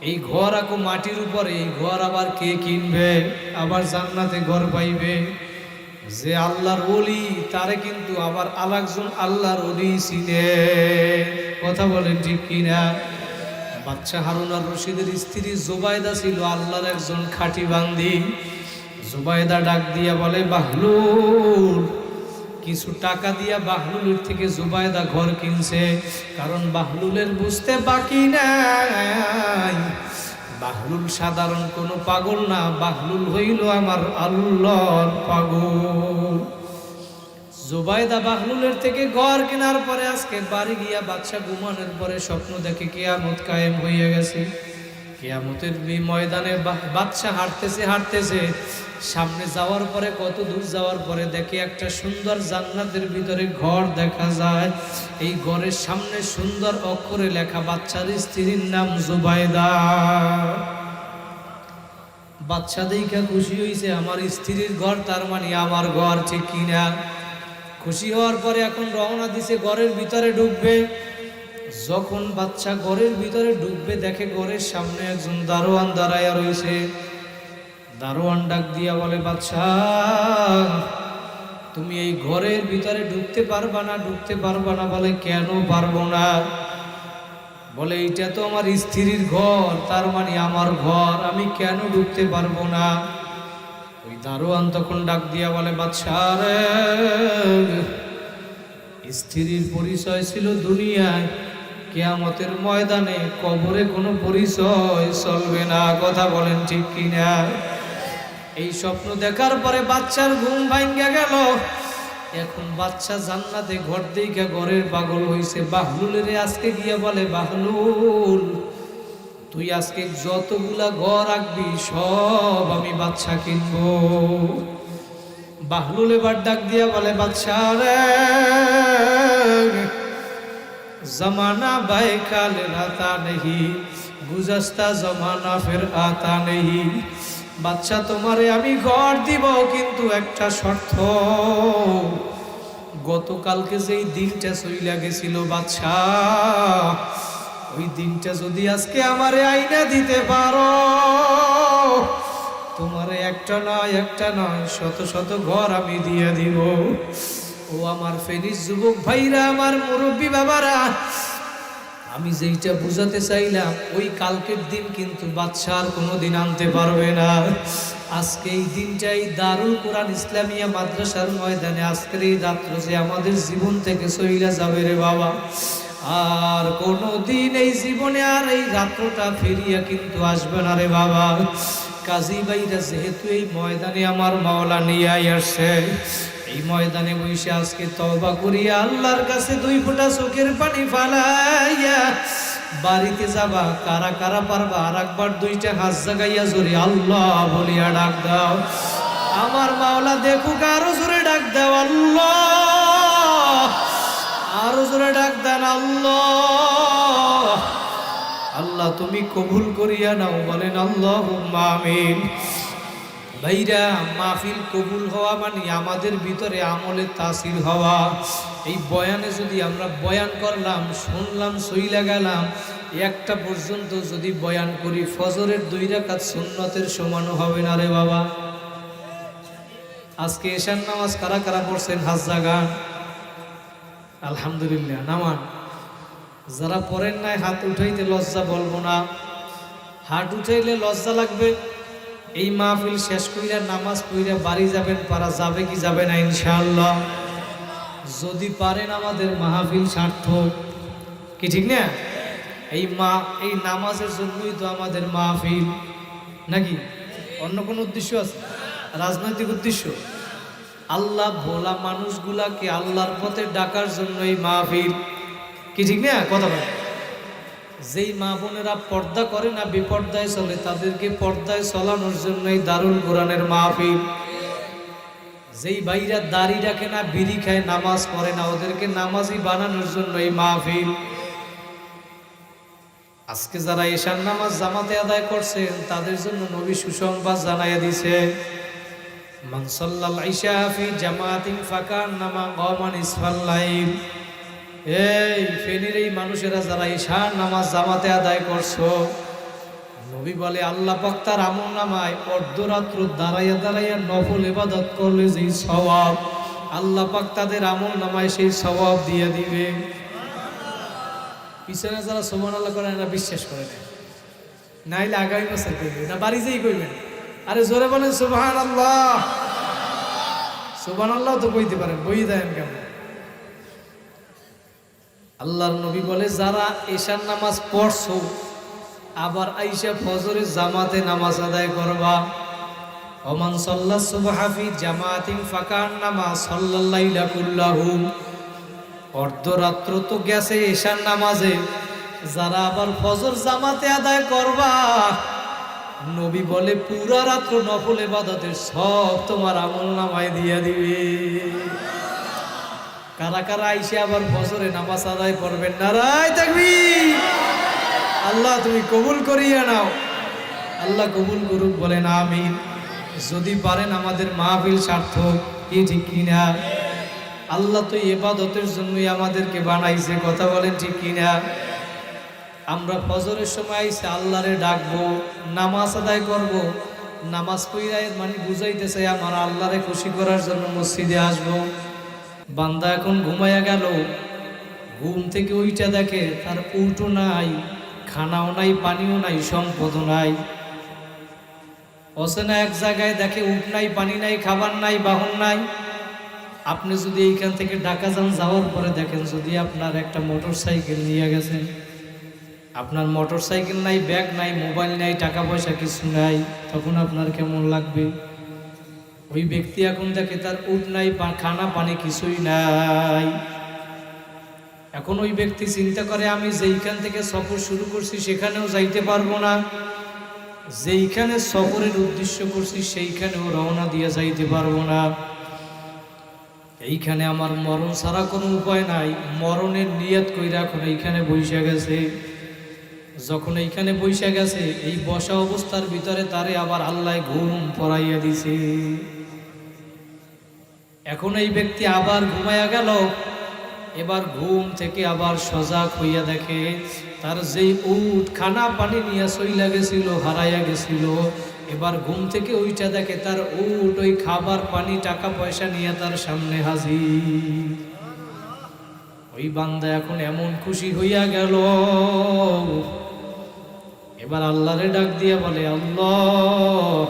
এই ঘর আঁকো মাটির উপরে, এই ঘর আবার কে কিনবে? আবার জান্নাতে ঘর পাইবে। যে আল্লাহর ওলি তারে কিন্তু আবার আরেকজন আল্লাহর ওলি চিনে। কথা বলেন ঠিক কিনা? বাচ্চা হারুন আর রশিদের স্ত্রী জুবাইদা ছিল আল্লাহর একজন খাঁটি বান্দি। জুবাইদা ডাক দিয়া বলে, বাহলুল কিছু টাকা দিয়া বাহলুলের থেকে জুবাইদা ঘর কিনছে। কারণ বাহলুলের বুঝতে বাকি নাই, বাহলুল সাধারণ কোনো পাগল না, বাহলুল হইল আমার আল্লাহর পাগল। জুবাইদা বাহলুলের থেকে ঘর কেনার পরে আজকে বাড়ি গিয়া বাদশা ঘুমানোর পরে স্বপ্ন দেখে কিয়ামত কায়েম হইয়া গেছে। কিয়ামতের ময়দানে বাদশা হাঁটতেছে সামনে যাওয়ার পরে কত দূর যাওয়ার পরে দেখে একটা সুন্দর জান্নাতের ভিতরে ঘর দেখা যায়। এই ঘরের সামনে সুন্দর অক্ষরে লেখা বাচ্চার স্ত্রীর নাম জুবাইদা। বাচ্চা দেখা খুশি হয়েছে, আমার স্ত্রীর ঘর, তার মানে আমার ঘর, ঠিক কিনা? খুশি হওয়ার পরে এখন রওনা দিছে ঘরের ভিতরে ঢুকবে। যখন বাচ্চা ঘরের ভিতরে ঢুকবে দেখে ঘরের সামনে একজন দারোয়ান দাঁড়াইয়া রয়েছে। দারোয়ান ডাক দিয়া বলে, বাচ্চা তুমি এই ঘরের ভিতরে ঢুকতে পারবা না, ঢুকতে পারবা না। বলে, কেন পারবো না? বলে, এইটা তো আমার স্ত্রীর ঘর, তার মানে আমার ঘর, আমি কেন ঢুকতে পারবো না? ওই দারোয়ান তখন ডাক দিয়া বলে, বাচ্চা রে, স্ত্রীর পরিচয় ছিল দুনিয়ায়, কিয়ামতের ময়দানে কবরে কোনো পরিচয় চলবে না। কথা বলেন ঠিক কিনা? এই স্বপ্ন দেখার পরে বাচ্চার ঘুম ভাঙ্গা গেল। এখন বাচ্চা জান্নাতে ঘর দেখা ঘরের পাগল হইছে। বাহলুলের আজকে গিয়ে বলে, বাহলুল তুই আজকে যতগুলা ঘর আঁকবি সব আমি বাচ্চা কিনবো। বাহলুল এবার ডাক দিয়া বলে, বাচ্চা রে, जमाना बैकाल रहता नहीं, गुजस्ता जमाना फिर आता नहीं। বাচ্চা তোমারে আমি ঘর দিব, কিন্তু একটা শর্ত, গতকালকে যেই দিনটা চইলা গেছিল বাচ্চা, ওই দিনটা যদি আজকে আমারে আইনা দিতে পারো, তোমারে একটা নয় শত শত ঘর আমি দিয়ে দিব। ও আমার ফেনীর যুবক ভাইরা, আমার মুরব্বী বাবারা, আমি যেইটা বুঝাতে চাইলাম ওই কালকের দিন কিন্তু বাদশা আর কোনোদিন আনতে পারবে না। আজকে এই দিনটাই দারুল কোরআন ইসলামিয়া মাদ্রাসার ময়দানে আজকের এই রাত্র যে আমাদের জীবন থেকে চইলা যাবে রে বাবা, আর কোনোদিন এই জীবনে আর এই রাত্রটা ফিরিয়া কিন্তু আসবে না রে বাবা। কাজী ভাইরা যেহেতু এই ময়দানে আমার মাওলা নিয়ে আসছে, এই ময়দানে বসে আজকে তওবা করিয়া আল্লাহর কাছে 2 ফোঁটা চোখের পানি ফালাইয়া বাড়িতে যাবা। কারা কারা পারবা আর একবার 2টা হাত জাগাইয়া জোরে আল্লাহ বলিয়া ডাক দাও। আমার মাওলা দেখুক, আরো জোরে ডাক দাও আল্লাহ, আরো জোরে ডাক দেন আল্লাহ। আল্লাহ তুমি কবুল করিয়া নাও, বলেন আল্লাহুম্মা আমিন। ভাইরা, মাহফিল কবুল হওয়া মানে আমাদের ভিতরে আমলের তাসির হওয়া। এই বয়ানে যদি আমরা বয়ান করলাম, শুনলাম, সইলা গেলাম, একটা পর্যন্ত যদি বয়ান করি ফজরের 2 রাকাত সুন্নতের সমানও হবে না রে বাবা। আজকে এশার নামাজ কারা কারা পড়ছেন? হাত জাগান। আলহামদুলিল্লাহ, নামান। যারা পড়েন নাই হাত উঠাইতে লজ্জা বলবো না, হাত উঠাইলে লজ্জা লাগবে। এই মাহফিল শেষ কইরা নামাজ পড়িয়া বাড়ি যাবেন, পারা যাবে কি যাবে না? ইনশাআল্লাহ। যদি পারেন আমাদের মাহফিল সার্থক, কি ঠিক না? এই নামাজের জন্যই তো আমাদের মাহফিল, নাকি অন্য কোনো উদ্দেশ্য আছে? রাজনৈতিক উদ্দেশ্য? আল্লাহ ভোলা মানুষগুলাকে আল্লাহর পথে ডাকার জন্য এই মাহফিল, কি ঠিক না কথা বলে? যেই মা বোনেরা পর্দা করে না, বিপর্দায় চলে, তাদেরকে পর্দায় চলানোর জন্য এই দারুল কোরআনের মাহফিল। যেই ভাইরা দাড়ি রাখে না, বিড়ি খায়, নামাজ পড়ে না, ওদেরকে নামাজি বানানোর জন্য এই মাহফিল। আজকে যারা এশার নামাজ জামাতে আদায় করছেন তাদের জন্য নবী সুসংবাদ জানাইয়া দিছে, মান সাল্লাল ইশা ফি জামাতিন ফাকান্নামা কামান ইসফাল লাইল। এই ফেনীর এই মানুষেরা যারা এশার নামাজ জামাতে আদায় করছো, নবী বলে আল্লাহ পাক তার আমলনামায় অর্ধরাত্র দাঁড়াইয়া দাঁড়াইয়া নফল ইবাদত করলে যেই সওয়াব, আল্লাহ পাক তাদের আমলনামায় সেই সওয়াব দিয়ে দিবে। পিছনে যারা সুবহানাল্লাহ করে না, বিশ্বাস করে না, নাইলে আগামী বছর করবে না, বাড়ি যেই করবেন। আরে জোরে বলেন সুবহানাল্লাহ। সুবহানাল্লাহ তো কইতে পারেন, বই দেন কেমন? আল্লাহর নবী বলে যারা এশার নামাজ পড়ছো আবার আইসা ফজরের জামাতে নামাজ আদায় করবা, ওমান সাল্লা সুবহা ফি জামাতিন ফাকান্নামা সাল্লাল লাইলা কুল্লাহু। অর্ধরাত্র তো গেছে এশার নামাজে, যারা আবার ফজর জামাতে আদায় করবা, নবী বলে পুরা রাত্র নফল ইবাদতের সব তোমার আমলনামায় দিয়ে দিবে। কারা কারা আইসে আবার ফজরে নামাজ আদায় করবেন? নারায়ে তাকবীর। আল্লাহ তুমি কবুল করিয়া নাও, আল্লাহ কবুল করুক, বলেন আমিন। যদি পারেন আমাদের মাহফিল সার্থক, কি ঠিক কিনা? আল্লাহ তো ইবাদতের জন্যই আমাদেরকে বানাইছে, কথা বলেন ঠিক কিনা? আমরা ফজরের সময় আইসে আল্লাহরে ডাকবো, নামাজ আদায় করব। নামাজ পড়ায় মানে বুঝাইতেছে আমার আল্লাহরে খুশি করার জন্য মসজিদে আসবো। বান্দা এখন ঘুমাইয়া গেল, ঘুম থেকে ওইটা দেখে তার উঠও নাই, খানাও নাই, পানিও নাই, সম্পদও নাই। অচেনা এক জায়গায় দেখে উঠ নাই, পানি নাই, খাবার নাই, বাহন নাই। আপনি যদি এইখান থেকে ঢাকা যান, যাওয়ার পরে দেখেন যদি আপনার একটা মোটর সাইকেল নিয়ে গেছেন, আপনার মোটর সাইকেল নাই, ব্যাগ নাই, মোবাইল নাই, টাকা পয়সা কিছু নাই, তখন আপনার কেমন লাগবে? ওই ব্যক্তি এখন দেখে তার উঠ নাই, খানা পানি কিছুই নাই। এখন ওই ব্যক্তি চিন্তা করে আমি যেইখান থেকে সফর শুরু করছি সেখানেও যাইতে পারবো না, যেইখানে সফরের উদ্দেশ্য করছি সেইখানেও রওনা দিয়ে যাইতে পারবো না। এইখানে আমার মরণ ছাড়া কোনো উপায় নাই, মরণের নিয়ত কইরা এখন এইখানে বইসা গেছে। যখন এইখানে বইসা গেছে, এই বসা অবস্থার ভিতরে তারে আবার আল্লাহ ঘুম পড়াইয়া দিছে। এখন এই ব্যক্তি আবার ঘুমাইয়া গেল, এবার ঘুম থেকে আবার সজাগ হইয়া দেখে তার যেই উট খানা পানি নিয়ে চইলা গেছিল, হারাইয়া গেছিল, এবার ঘুম থেকে ওইটা দেখে তার উট ওই খাবার পানি টাকা পয়সা নিয়ে তার সামনে হাজির। ওই বান্দা এখন এমন খুশি হইয়া গেল, এবার আল্লাহরে ডাক দিয়া বলে আল্লাহ,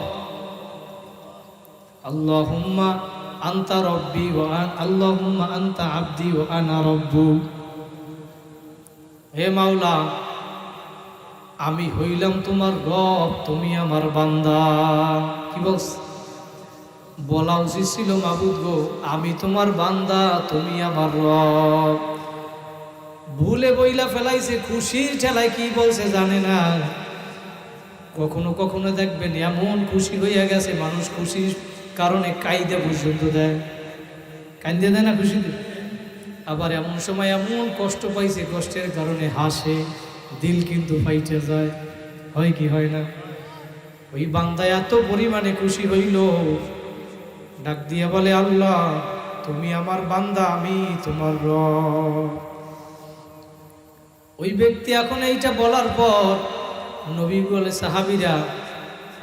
আল্লাহুম্মা আনতা রব্বি ওয়া আল্লাহুম্মা আনতা আবদি ওয়া আনা রব্বুক। হে মাওলা, আমি হইলাম তোমার রব, তুমি আমার বান্দা। কি বলছ? বলা উচিত ছিল মাবুদ গো, আমি তোমার বান্দা, তুমি আমার রব। ভুলে বইলা ফেলাইছে, খুশির ঠেলায় কি বলছে জানে না। কখনো কখনো দেখবেন এমন খুশি হইয়া গেছে, মানুষ খুশির কারণে কাইদা পর্যন্ত দেয়, কাইন্দে দেয় না খুশিতে। আবার এমন সময় এমন কষ্ট পাইছে, কষ্টের কারণে হাসে, দিল কিন্তু ফাইটে যায়, হয় কি হয় না? ওই বান্দা এত পরিমাণে খুশি হইল, ডাক দিয়ে বলে আল্লাহ, তুমি আমার বান্দা, আমি তোমার রব। ওই ব্যক্তি এখন এইটা বলার পর নবী বলে সাহাবীরা,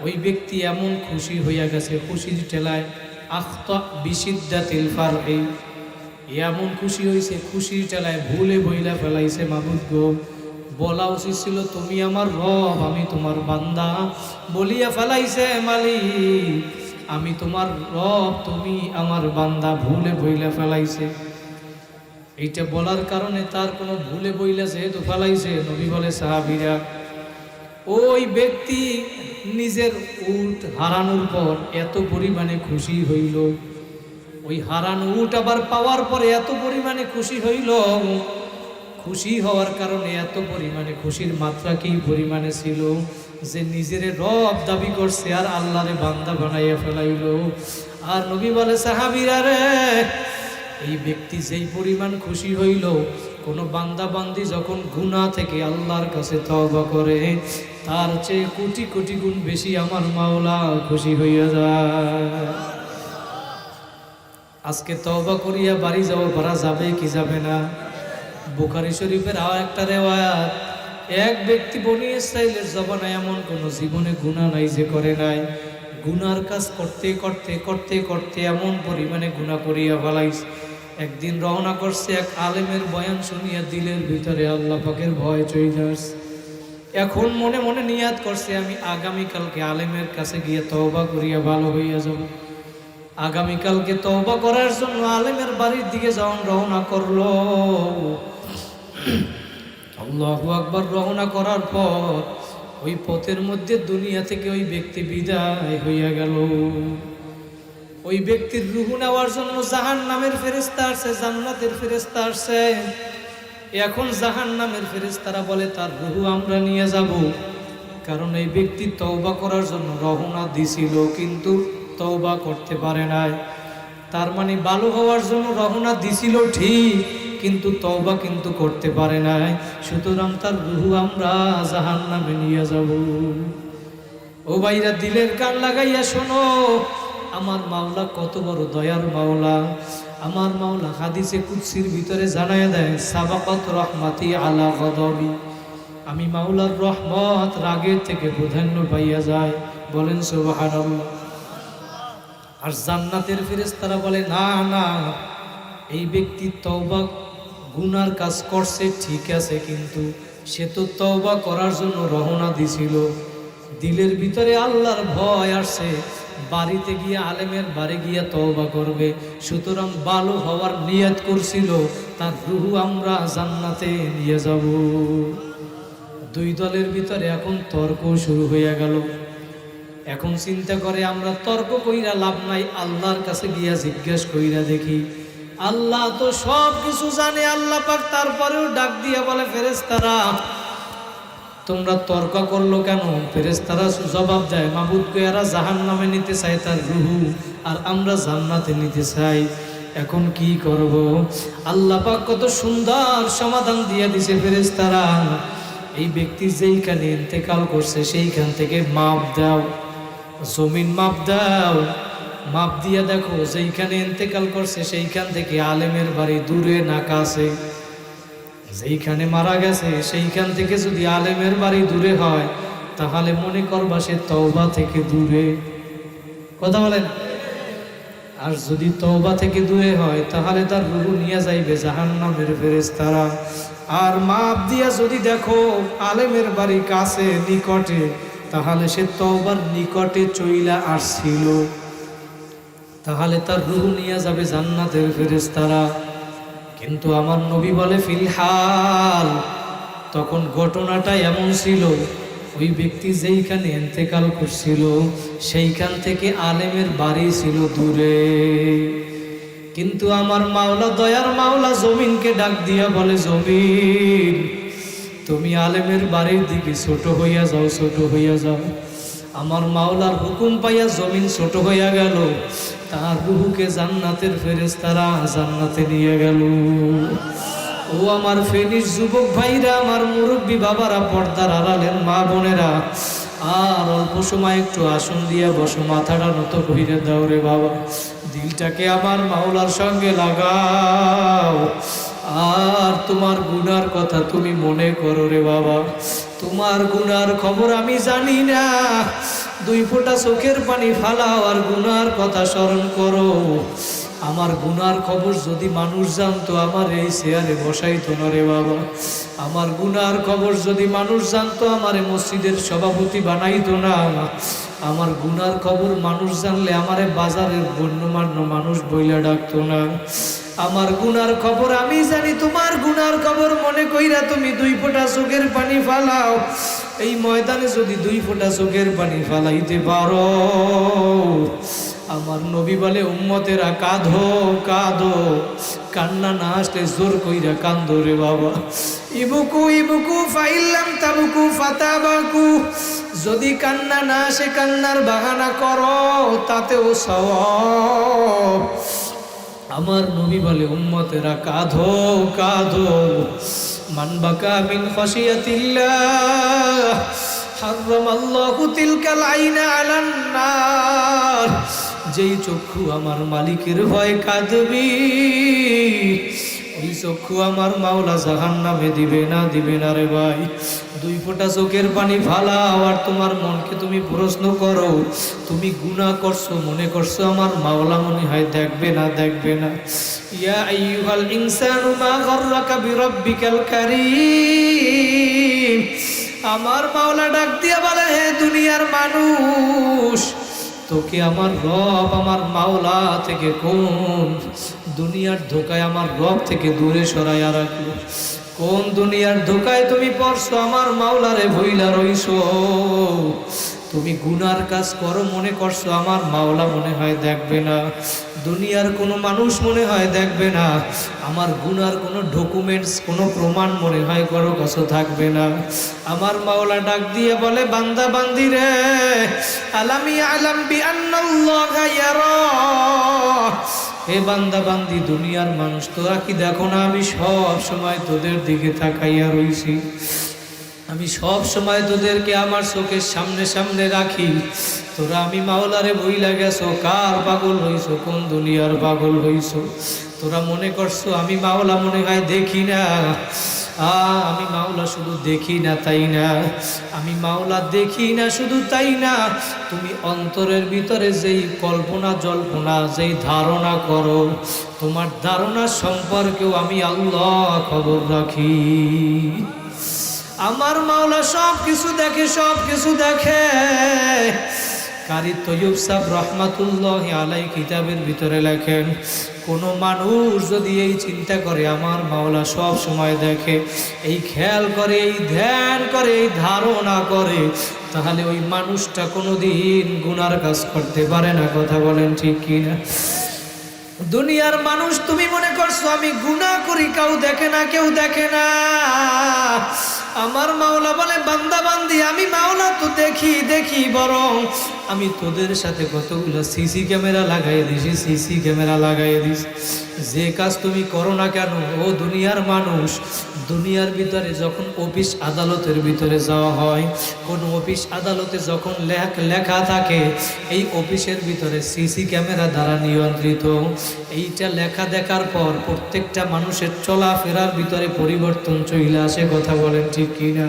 ওই ব্যক্তি এমন খুশি হইয়া গেছে, খুশির ঠেলায় আখতা বিশিদ্দাতিল ফারহি, এমন খুশি হইছে, খুশির ঠেলায় ভুলে বইলা ফেলাইছে মাবুদ গো, বলা উচিত ছিল তুমি আমার রব, আমি তোমার বান্দা, বলিয়া ফেলাইছে মালিক আমি তোমার রব, তুমি আমার বান্দা, ভুলে বইলা ফেলাইছে। এইটা বলার কারণে তার কোনো ভুলে বইলা যেহেতু ফালাইছে, নবী বলে সাহাবীরা, ওই ব্যক্তি নিজের উট হারানোর পর এত পরিমাণে খুশি হইল, ওই হারানো উট আবার পাওয়ার পরে এত পরিমাণে খুশি হইল, খুশি হওয়ার কারণে এত পরিমাণে খুশির মাত্রা কি পরিমাণে ছিল যে নিজের রব দাবি করছে আর আল্লাহরে বান্দা বানাইয়া ফেলাইল। আর নবী বলে সাহাবীরা রে, এই ব্যক্তি যেই পরিমাণ খুশি হইল, কোনো বান্দা বান্দি যখন গুনাহ থেকে আল্লাহর কাছে তওবা করে তার চেয়ে কোটি কোটি গুণ বেশি আমার মাওলা খুশি হইয়া যায়। আজকে তওবা করিয়া বাড়ি পারা যাবে কি যাবে না? বুখারী শরীফের আর একটা রেওয়ায়াত, এক ব্যক্তি বনি ইসরাইলের জবানায় এমন কোনো জীবনে গুনাহ নাই যে করে নাই, গুনার কাজ করতে করতে করতে করতে এমন পরিমাণে গুনাহ করিয়া ফেলাইছে। একদিন রওনা করছে, এক আলেমের বয়ান শুনিয়া দিলের ভিতরে আল্লাহ পাকের ভয় চলে আসছে। এখন মনে মনে নিয়াত করছে আমি আগামীকালকে আলেমের কাছে গিয়ে তওবা করিয়া ভালো হইয়া যাব। আগামীকালকে তওবা করার জন্য আলেমের বাড়ির দিকে যখন রওনা করলো, আল্লাহু আকবার, রওনা করার পর ওই পথের মধ্যে দুনিয়া থেকে ওই ব্যক্তি বিদায় হইয়া গেল। ওই ব্যক্তির রূহ নেওয়ার জন্য জাহান্নামের ফেরেশতা আসছে, জান্নাতের ফেরেশতা আসছে। এখন জাহান্নামের ফেরেশতারা বলে তার রূহ আমরা নিয়ে যাব, কারণ এই ব্যক্তি তওবা করার জন্য রওনা দিছিল কিন্তু তওবা করতে পারে নাই। তার মানে ভালো হওয়ার জন্য রওনা দিছিল ঠিক, কিন্তু তওবা কিন্তু করতে পারে নাই, সুতরাং তার রূহ আমরা জাহান্নামে নিয়ে যাব। ও ভাইরা, দিলের কান লাগাইয়া শোনো, আমার মাওলা কত বড় দয়ার মাওলা। আমার মাওলা হাদিসে কুদসির ভিতরে জানায় দেয়, সাবাকাত রহমাতি আলা গদবি, আমি মাওলার রহমত রাগের থেকে প্রাধান্য পাইয়া যায়। বলেন সুবহানাল্লাহ। আর জান্নাতের ফেরেশতারা বলে না না, এই ব্যক্তি তওবা গুনার কাজ করছে ঠিক আছে, কিন্তু সে তো তওবা করার জন্য রওনা দিছিল, দিলের ভিতরে আল্লাহর ভয় আসছে, বাড়িতে গিয়ে আলেমের বাড়ি গিয়ে তওবা করবে, সুতরাং ভালো হওয়ার নিয়ত করছিল, তার রূহ আমরা জান্নাতে নিয়ে যাব। দুই দলের ভিতরে এখন তর্ক শুরু হইয়া গেল। এখন চিন্তা করে আমরা তর্ক কইরা লাভ নাই, আল্লাহর কাছে গিয়া জিজ্ঞেস কইরা দেখি। আল্লাহ তো সব কিছু জানে, আল্লাহ পাক তারপরেও ডাক দিয়া বলে ফেরেশতারা তোমরা তর্ক করলো কেন? ফেরেশতারা জবাব দেয়, মাবুদকে এরা জাহান্নামে নিতে চায় তার রূহ, আর আমরা জান্নাতে নিতে চাই, এখন কি করব? আল্লাহ পাক কত সুন্দর সমাধান দিয়ে দিছে ফেরেশতারা, এই ব্যক্তি যেইখানে ইন্তেকাল করছে সেইখান থেকে মাপ দাও, জমিন মাপ দাও, মাপ দিয়া দেখো যেইখানে ইন্তেকাল করছে সেইখান থেকে আলেমের বাড়ি দূরে না কাছে, যেইখানে মারা গেছে সেইখান থেকে যদি আলেমের বাড়ি দূরে হয় তাহলে মনে করবা সে তওবা থেকে দূরে। কথা বলেন। আর যদি তওবা থেকে দূরে হয় তাহলে তার রূহ নিয়ে যাইবে জাহান্নামের ফেরেশতারা। আর মাপ দিয়া যদি দেখো আলেমের বাড়ি কাছে নিকটে, তাহলে সে তওবার নিকটে চইলা আসছিল, তাহলে তার রূহ নিয়ে যাবে জান্নাতের ফেরেশতারা। কিন্তু আমার নবী বলে ফিলহাল তখন ঘটনাটা এমন ছিল, ওই ব্যক্তি যেইখানে ইন্তেকাল করছিল সেইখান থেকে আলেমের বাড়ি ছিল দূরে। কিন্তু আমার মাওলা, দয়ার মাওলা জমিনকে ডাক দিয়া বলে, জমিন তুমি আলেমের বাড়ির দিকে ছোট হইয়া যাও, ছোট হইয়া যাও। আমার মাওলার হুকুম পাইয়া জমিন ছোট হইয়া গেল, তার রূহকে জান্নাতের ফেরেশতারা জান্নাতে নিয়ে গেল। ও আমার ফেনীর যুবক ভাইরা, আমার মুরব্বী বাবারা, পর্দার আড়ালের মা বোনেরা, আর অল্প সময় একটু আসন দিয়া বসো, মাথাটা নত কইরে দাও রে বাবা, দিলটাকে আমার মাওলার সঙ্গে লাগাও। আর তোমার গুনার কথা তুমি মনে করো রে বাবা, তোমার গুনার খবর আমি জানি না, দুই ফোঁটা চোখের পানি ফালাও আর গুনার কথা স্মরণ করো। আমার গুনার খবর যদি মানুষ জানতো আমার এই চেয়ারে বসাইতো না রে বাবা, আমার গুনার খবর যদি মানুষ জানতো আমার মসজিদের সভাপতি বানাইতো না, আমার গুনার খবর মানুষ জানলে আমারে বাজারের গণ্যমান্য মানুষ বইলা ডাকতো না। আমার গুনার খবর আমি জানি, তোমার গুনার খবর মনে কইরা তুমি 2 ফোঁটা চোখের পানি ফালাও। এই ময়দানে যদি 2 ফোঁটা চোখের পানি ফালাইতে পারো, আমার নবী বলে উম্মতেরা কাঁদো কাঁদো, কান্না না আসলে জোর কইরা কান্দো রে বাবা। ইবুকু ইবুকু ফাইল্লাম তাবুকু ফাতাবাকু, যদি কান্না না আসে কান্নার বাহানা করো, তাতেও সওয়াব। আমার নবী বলে উম্মতেরা কাঁদো কাঁদো। মান বাকা মিন খাশিয়াতিল্লাহ হারামাল্লাহু তিলকাল আইনা আলান নার, যেই চক্ষু আমার মালিকের ভয় কাঁদবি, ওই চক্ষু আমার মাওলা জাহান্নামে দিবে না, দিবে না রে ভাই। 2 ফোঁটা চোখের পানি ফালাও আর তোমার মনকে তুমি প্রশ্ন করো, তুমি গুনাহ করছো, মনে করছো আমার মাওলা মনে হয় দেখবে না, দেখবে না। ইয়া আইয়ুহাল ইনসানু মা গাররাকা বিরাব্বিকাল কারীম, আমার মাওলা ডাক দিয়া বলে, হে দুনিয়ার মানুষ, তোকে আমার রব আমার মাওলা থেকে কোন দুনিয়ার ধোকায় আমার রব থেকে দূরে সরাইয়া রাখলো? কোন দুনিয়ার ধোকায় তুমি পড়ছো আমার মাওলারে ভুইলা রইছো? তুমি গুনার কাজ করো, মনে করছো আমার মাওলা মনে হয় দেখবে না, দুনিয়ার কোনো মানুষ মনে হয় দেখবে না, আমার গুনার কোনো ডকুমেন্টস কোনো প্রমাণ মনে হয় কারো কাছে থাকবে না। আমার মাওলা ডাক দিয়ে বলে, বান্দা বান্দি রে, আলামি আলাম বি আন্নাল্লাহা ইয়ারা, হে বান্দা বান্দি দুনিয়ার মানুষ, তোরা কি দেখো না আমি সব সময় তোদের দিকে তাকাইয়া রইছি, আমি সব সময় তোদেরকে আমার চোখের সামনে সামনে রাখি। তোরা আমি মাওলারে বইলা গেছো, কার পাগল হইছো, কোন দুনিয়ার পাগল হইছো? তোরা মনে করছো আমি মাওলা মনে হয় দেখি না। আমি মাওলা শুধু দেখি না তাই না, আমি মাওলা দেখি না শুধু তাই না, তুমি অন্তরের ভিতরে যেই কল্পনা জল্পনা যেই ধারণা করো, তোমার ধারণা সম্পর্কেও আমি আল্লাহ খবর রাখি। আমার মাওলা সব কিছু দেখে, সব কিছু দেখে। কারি তৈয়ব সাহেব রহমাতুল্লাহি আলাই কিতাবের ভিতরে লেখেন, কোনো মানুষ যদি এই চিন্তা করে আমার মাওলা সব সময় দেখে, এই খেয়াল করে, এই ধ্যান করে, এই ধারণা করে, তাহলে ওই মানুষটা কোনোদিন গুনার কাজ করতে পারে না। কথা বলেন ঠিক কিনা? দুনিয়ার মানুষ তুমি মনে করছো আমি গুনাহ করি, কেউ দেখে না, কেউ দেখে না। আমার মাওলা বলে, বান্দা বান্দি আমি মাওলা তো দেখি দেখি, বরং আমি তোদের সাথে কতগুলো সিসি ক্যামেরা লাগাই দিছি, সিসি ক্যামেরা লাগাই দিছি। যে কাজ তুমি করো না কেন ও দুনিয়ার মানুষ, দুনিয়ার ভিতরে যখন অফিস আদালতের ভিতরে যাওয়া হয়, কোন অফিস আদালতে যখন লেখা থাকে এই অফিসের ভিতরে সিসি ক্যামেরা দ্বারা নিয়ন্ত্রিত, এইটা লেখা দেখার পর প্রত্যেকটা মানুষের চলাফেরার ভিতরে পরিবর্তন চলে আসে। কথা বলেন ঠিক কিনা?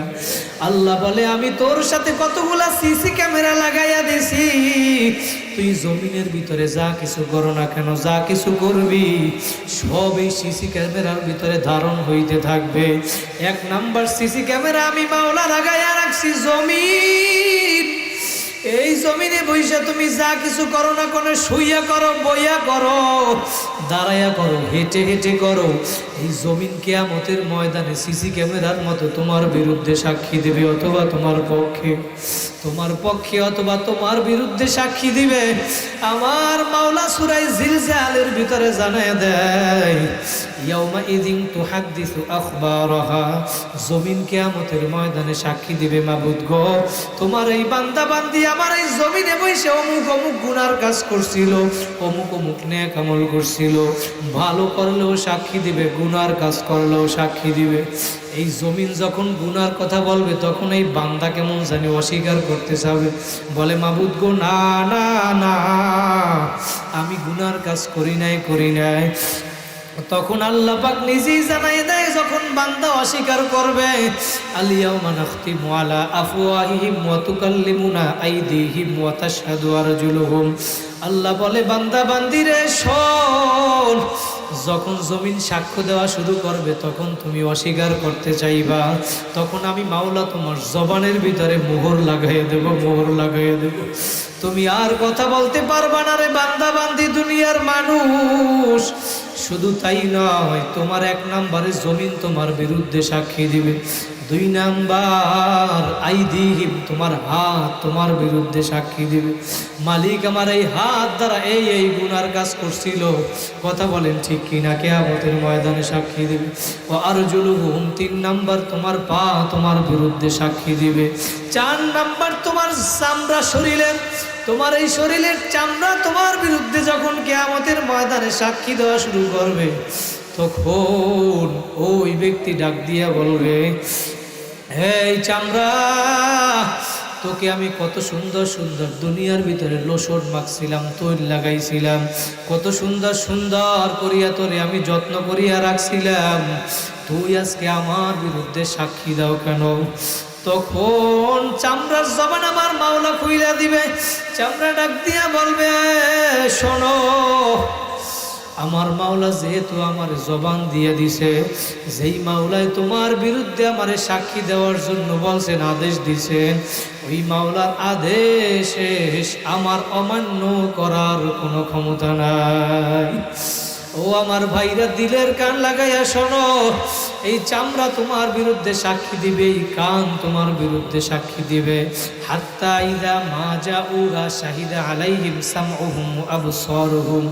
আল্লাহ বলে, আমি তোর সাথে কতগুলা সিসি ক্যামেরা লাগাইয়া দিছি, তুই জমিনের ভিতরে যা কিছু করো না কেন, যা কিছু করবি সব এই সিসি ক্যামেরার ভিতরে ধারণ হইতে থাকবে। 1 নাম্বার সিসি ক্যামেরা আমি মাওলা লাগাইয়া রাখছি জমিন। এই জমিনে বইসা তুমি যা কিছু করো না কেন, শুইয়া করো, বইয়া করো, দাঁড়াইয়া করো, হেঁটে হেঁটে করো, এই জমিন কিয়ামতের ময়দানে সিসি ক্যামেরার মতো তোমার বিরুদ্ধে সাক্ষী দেবে, অথবা তোমার পক্ষে, তোমার পক্ষে অথবা তোমার বিরুদ্ধে সাক্ষী দিবে। আমার মাওলা সূরা জিলজালের ভিতরে জানায় দেয়, ইয়াউমা ইযিন তুহাদ্দিসু আখবারাহা, জমিন কিয়ামতের ময়দানে সাক্ষী দিবে, মাবুদ গো তোমার এই বান্দা বান্দি আমার এই জমিনে বসে অমুক অমুক গুনার কাজ করছিল, অমুক অমুক নেক আমল করছিল, ভালো করলেও সাক্ষী দিবে, গুনার কাজ করলেও সাক্ষী দিবে। এই জমিন যখন গুনার কথা বলবে তখন এই বান্দা কেমন জানি অস্বীকার করতে চাবে, বলে মাবুদ গো না না না, আমি গুনার কাজ করি নাই, করি নাই। তখন আল্লাহ পাক নিজেই জানাই দেয়, যখন বান্দা অস্বীকার করবে, আলিয়াউমা নাখতিমু আলা আফওয়াহিহিম ওয়া তুকাল্লিমুনা আইদিহিম ওয়া তাশহাদু আরজুলুহুম। আল্লাহ বলে, বান্দা বান্দিরে শোন, যখন জমিন সাক্ষ্য দেওয়া শুরু করবে তখন তুমি অস্বীকার করতে চাইবা, তখন আমি মাওলা তোমার জবানের ভিতরে মোহর লাগাইয়ে দেব, মোহর লাগাইয়ে দেব। তুমি আর কথা বলতে পারবা না রে বান্দা বান্দি দুনিয়ার মানুষ। শুধু তাই নয়, তোমার 1 নম্বরে জমিন তোমার বিরুদ্ধে সাক্ষী দিবে, 2 নাম্বার আইদিহিম তোমার হাত তোমার বিরুদ্ধে সাক্ষী দিবে। মালিক আমার এই হাত দ্বারা এই গুনার কাজ করছিল, কথা বলেন ঠিক কিনা, কিয়ামতের ময়দানে সাক্ষী দিবে। ও আরজুলুহুম 3 নাম্বার তোমার পা তোমার বিরুদ্ধে সাক্ষী দিবে। 4 নাম্বার তোমার চামড়া শরীরের, তোমার এই শরীরের চামড়া তোমার বিরুদ্ধে যখন কিয়ামতের ময়দানে সাক্ষী দেওয়া শুরু করবে, তখন ওই ব্যক্তি ডাক দিয়া বলবে, এই চামড়া, তোকে আমি কত সুন্দর সুন্দর দুনিয়ার ভিতরে লোশন মাখছিলাম, তৈল লাগাইছিলাম, কত সুন্দর সুন্দর করিয়া তোরে আমি যত্ন করিয়া রাখছিলাম, তুই আজকে আমার বিরুদ্ধে সাক্ষী দাও কেন? তখন চামড়ার জবান আমার মাওলা খুইলা দিবে। চামড়া ডাক দিয়া বলবে, শোনো, আমার মাওলা যেহেতু আমার জবান দিয়ে দিছে, যেই মাওলায় তোমার বিরুদ্ধে আমারে সাক্ষী দেওয়ার জন্য বলছেন, আদেশ দিছেন, ওই মাওলার আদেশে আমার অমান্য করার কোনো ক্ষমতা নাই। ও আমার ভাইরা, দিলের কান লাগাইয়া শোনো, এই চামড়া তোমার বিরুদ্ধে সাক্ষী দিবে, এই কান তোমার বিরুদ্ধে সাক্ষী দিবে। হাত্তা ইযা মা জাউহা শাহিদা আলাইহিম সামউহুম ওয়া আবসারুহুম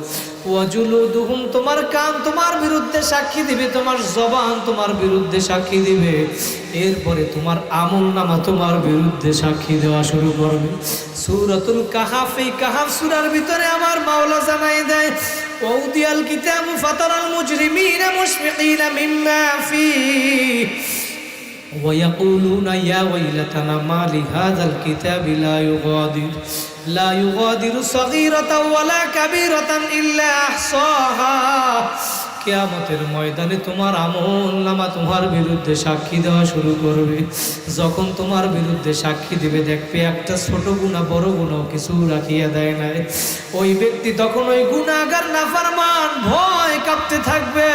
ওয়া জুলুদুহুম, তোমার কান তোমার বিরুদ্ধে সাক্ষী দিবে, তোমার জবান তোমার বিরুদ্ধে সাক্ষী দিবে, এরপরে তোমার আমলনামা তোমার বিরুদ্ধে সাক্ষী দেওয়া শুরু করবে। সূরাতুল কাহাফ, এই কাহাফ সূরার ভিতরে আমার মাওলা জানাই দেয়, ওউদিয়াল কিতাবু ফাতারাল মুজরিমিনা মুশফিকিনা মিম্মা ফীহি ওয়ায়াকুলুনা ইয়া ওয়াইলাতানা মা লিহাযাল কিতাবি লা ইউগাদিরু সগীরাতাও ওয়ালা কাবীরাতান ইল্লা আহসাহা। কিয়ামতের ময়দানে তোমার আমলনামা তোমার বিরুদ্ধে সাক্ষী দেওয়া শুরু করবে। যখন তোমার বিরুদ্ধে সাক্ষী দিবে, দেখবে একটা ছোট গুনাহ বড় গুনাহ কিছু রাখিয়া দেয় না, ওই ব্যক্তি তখন ওই গুনাহগার নাফরমান ভয় কাঁপতে থাকবে।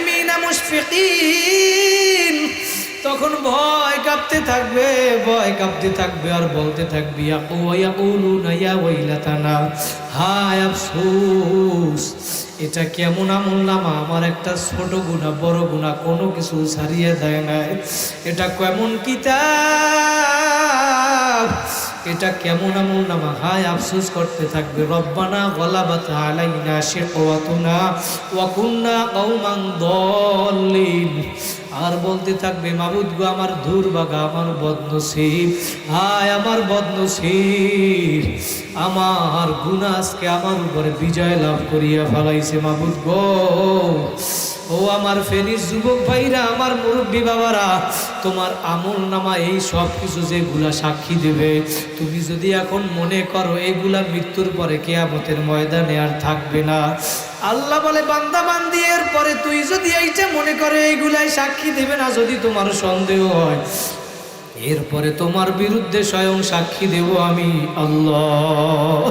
মিনা মুশফিকিন, তখন ভয় কাঁপতে থাকবে, ভয় কাঁপতে থাকবে, আর বলতে থাকবে, ইয়াকুলুনা ইয়া ওয়াইলাতানা, হায় আফসোস, এটা কেমন আমলনামা, আমার একটা ছোট গুনাহ বড় গুনাহ কোনো কিছু ছাড়িয়ে দেয় না, এটা কেমন কিতাব, এটা কেমন আমলনামা, হায় আফসোস করতে থাকবে। রব্বানা গলাবাত আলাইনা শিকওয়াতুনা ওয়া কুননা কওমান দাল্লিন, আর বলতে থাকবে, মাবুদ গো আমার দুর্ভাগা, আমার বদনসিব, হায় আমার বদনসিব, আমার গুনাহ আজকে আমার উপরে বিজয় লাভ করিয়া ফেলাইছে মাবুদ গো। ও আমার ফেনীর যুবক ভাইরা, আমার মুরব্বী বাবারা, তোমার আমলনামা এই সব কিছু যেগুলা সাক্ষী দেবে, তুমি যদি এখন মনে করো এগুলা মৃত্যুর পরে কিয়ামতের ময়দানে আর থাকবে না, আল্লাহ বলে, বান্দা বান্দি, এর পরে তুই যদি এইটা মনে করে এইগুলাই সাক্ষী দেবে না, যদি তোমার সন্দেহ হয়, এরপরে তোমার বিরুদ্ধে স্বয়ং সাক্ষী দেব আমি আল্লাহ।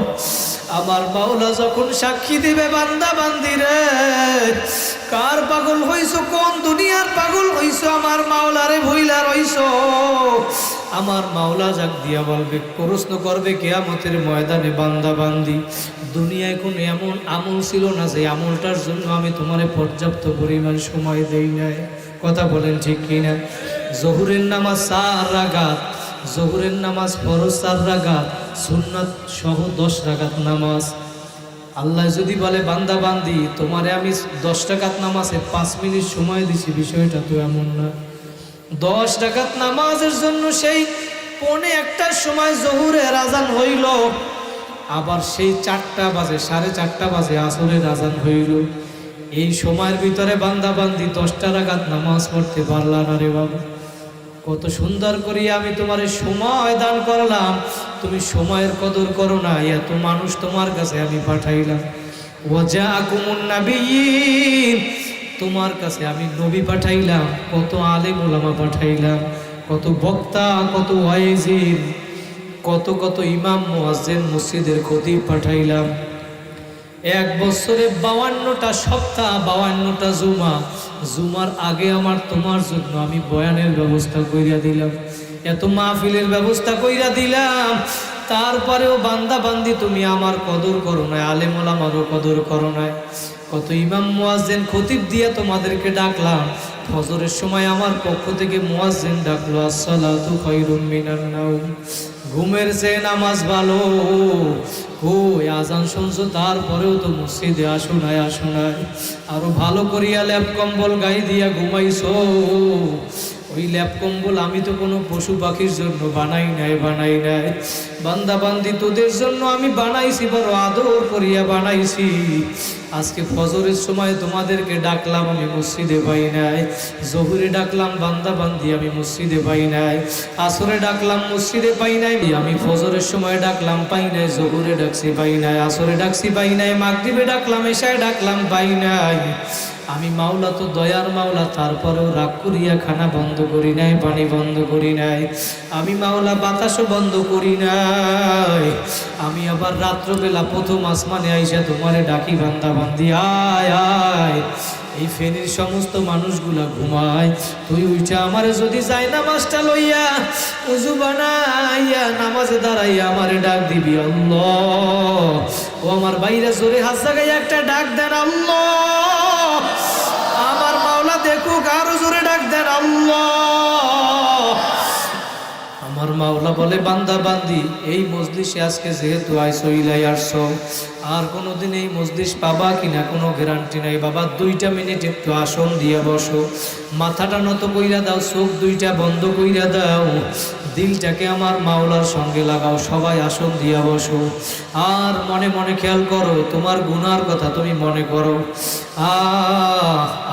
আমার মাওলা যখন সাক্ষী দিবে, বান্দা বান্দিরে, কার পাগল হইছো, কোন দুনিয়ার পাগল হইছো, আমার মাওলারে ভুইলা রইছো, আমার মাওলা জাগ দিয়া বলবে, প্রশ্ন করবে কিয়ামতের ময়দানে, বান্দা বান্দি, দুনিয়ায় কোন এমন আমল ছিল না যে আমলটার জন্য আমি তোমারে পর্যাপ্ত পরিমাণ সময় দেই নাই? কথা বলেন ঠিক কিনা? জহুরের নামাজ 4 রাকাত, জহুরের নামাজ ফরজ 4 রাকাত, সুন্নাত সহ 10 রাকাত নামাজ। আল্লাহ যদি বলে, বান্দা বান্দি, তোমারে আমি 10 রাকাত নামাজে 5 মিনিট সময় দিছি, বিষয়টা তো এমন না। 10 রাকাত নামাজের জন্য সেই 1:45টার সময় জহুরের আজান হইল, আবার সেই 4টা বাজে, 4:30 বাজে আসরের আজান হইল। এই সময়ের ভিতরে বান্দা বান্দি 10টা রাকাত নামাজ পড়তে পারলা না রে বাবা। কত সুন্দর করিয়া আমি তোমার সময় দান করলাম, তুমি সময়ের কদর করো না। এত মানুষ তোমার কাছে আমি পাঠাইলাম, ওয়াজাকুমুন নাবিয়্যিন, তোমার কাছে আমি নবী পাঠাইলাম, কত আলেম ওলামা পাঠাইলাম, কত বক্তা, কত ওয়াইজিন, কত কত ইমাম মুয়াজ্জিন, মসজিদের খতিব পাঠাইলাম। এক বছরে 52টা সপ্তাহ, 52টা জুমা। জুমার আগে আমার তোমার জন্য আমি বয়ানের ব্যবস্থা কইরা দিলাম, এত মাহফিলের ব্যবস্থা কইরা দিলাম। তারপরেও বান্দা বান্দি তুমি আমার কদর করো না, আলেম ওলামারও কদর করো না। কত ইমাম মুয়াজ্জিন খতিব দিয়ে তোমাদেরকে ডাকলাম, ফজরের সময় আমার পক্ষ থেকে মুয়াজ্জিন ডাকলো আসসালাতু খায়রুম মিনান নাওম, ঘুমের চেয়ে নামাজ ভালো। ওই আজান শুনছো, তারপরেও তো মসজিদে আসো নাই, আসো নাই। আরো ভালো করিয়া ল্যাপ কম্বল গায়ে দিয়া ঘুমাইছো। ওই ল্যাপ কম্বল আমি তো কোনো পশু পাখির জন্য বানাই নাই, বানাই নাই। বান্দা বান্দি তোদের জন্য আমি বানাইছি, বড় আদর করিয়া বানাইছি। আজকে ফজরের সময় তোমাদেরকে ডাকলাম, আমি মসজিদে পাই নাই। জহুরে ডাকলাম বান্দা বান্দি, আমি মসজিদে পাই নাই। আসরে ডাকলাম মসজিদে পাই নাই। আমি ফজরের সময় ডাকলাম পাই নাই, জহুরে ডাকছি পাই নাই, আসরে ডাকছি পাই নাই, মাগরিবে ডাকলাম, এশায় ডাকলাম পাই নাই। আমি মাওলা তো দয়ার মাওলা, তারপরেও রাগ করিয়া খানা বন্ধ করি নাই, পানি বন্ধ করি নাই। আমি মাওলা বাতাসও বন্ধ করি নাই। আমি আবার রাত্রবেলা প্রথম আসমানে আইসা তোমারে ডাকি, বান্দা বান্দি আয় আয়। এই ফেনীর সমস্ত মানুষগুলা ঘুমায়, তুই উঠা আমারে যদি যাই নামাজটা লইয়া উজু বানাইয়া নামাজে দাঁড়াইয়া আমারে ডাক দিবি আল্লাহ। ও আমার বাইরে জোরে হাত জাগাইয়া একটা ডাক দেন আল্লাহ। আমার মাওলা দেখুক, আরো জোরে ডাক দেন আল্লাহ। আমার মাওলা বলে বান্দা বান্দি, এই মজলিসে আজকে যেহেতু আইসো, ইলাই আসছো, আর কোনোদিন এই মজলিস পাবা কিনা কোনো গ্যারান্টি নাই। বাবা 2টা মিনিট একটু আসন দিয়ে বসো, মাথাটা নত কইরা দাও, চোখ 2টা বন্ধ কইরা দাও, দিলটাকে আমার মাওলার সঙ্গে লাগাও। সবাই আসন দিয়া বসো, আর মনে মনে খেয়াল করো, তোমার গুনার কথা তুমি মনে করো।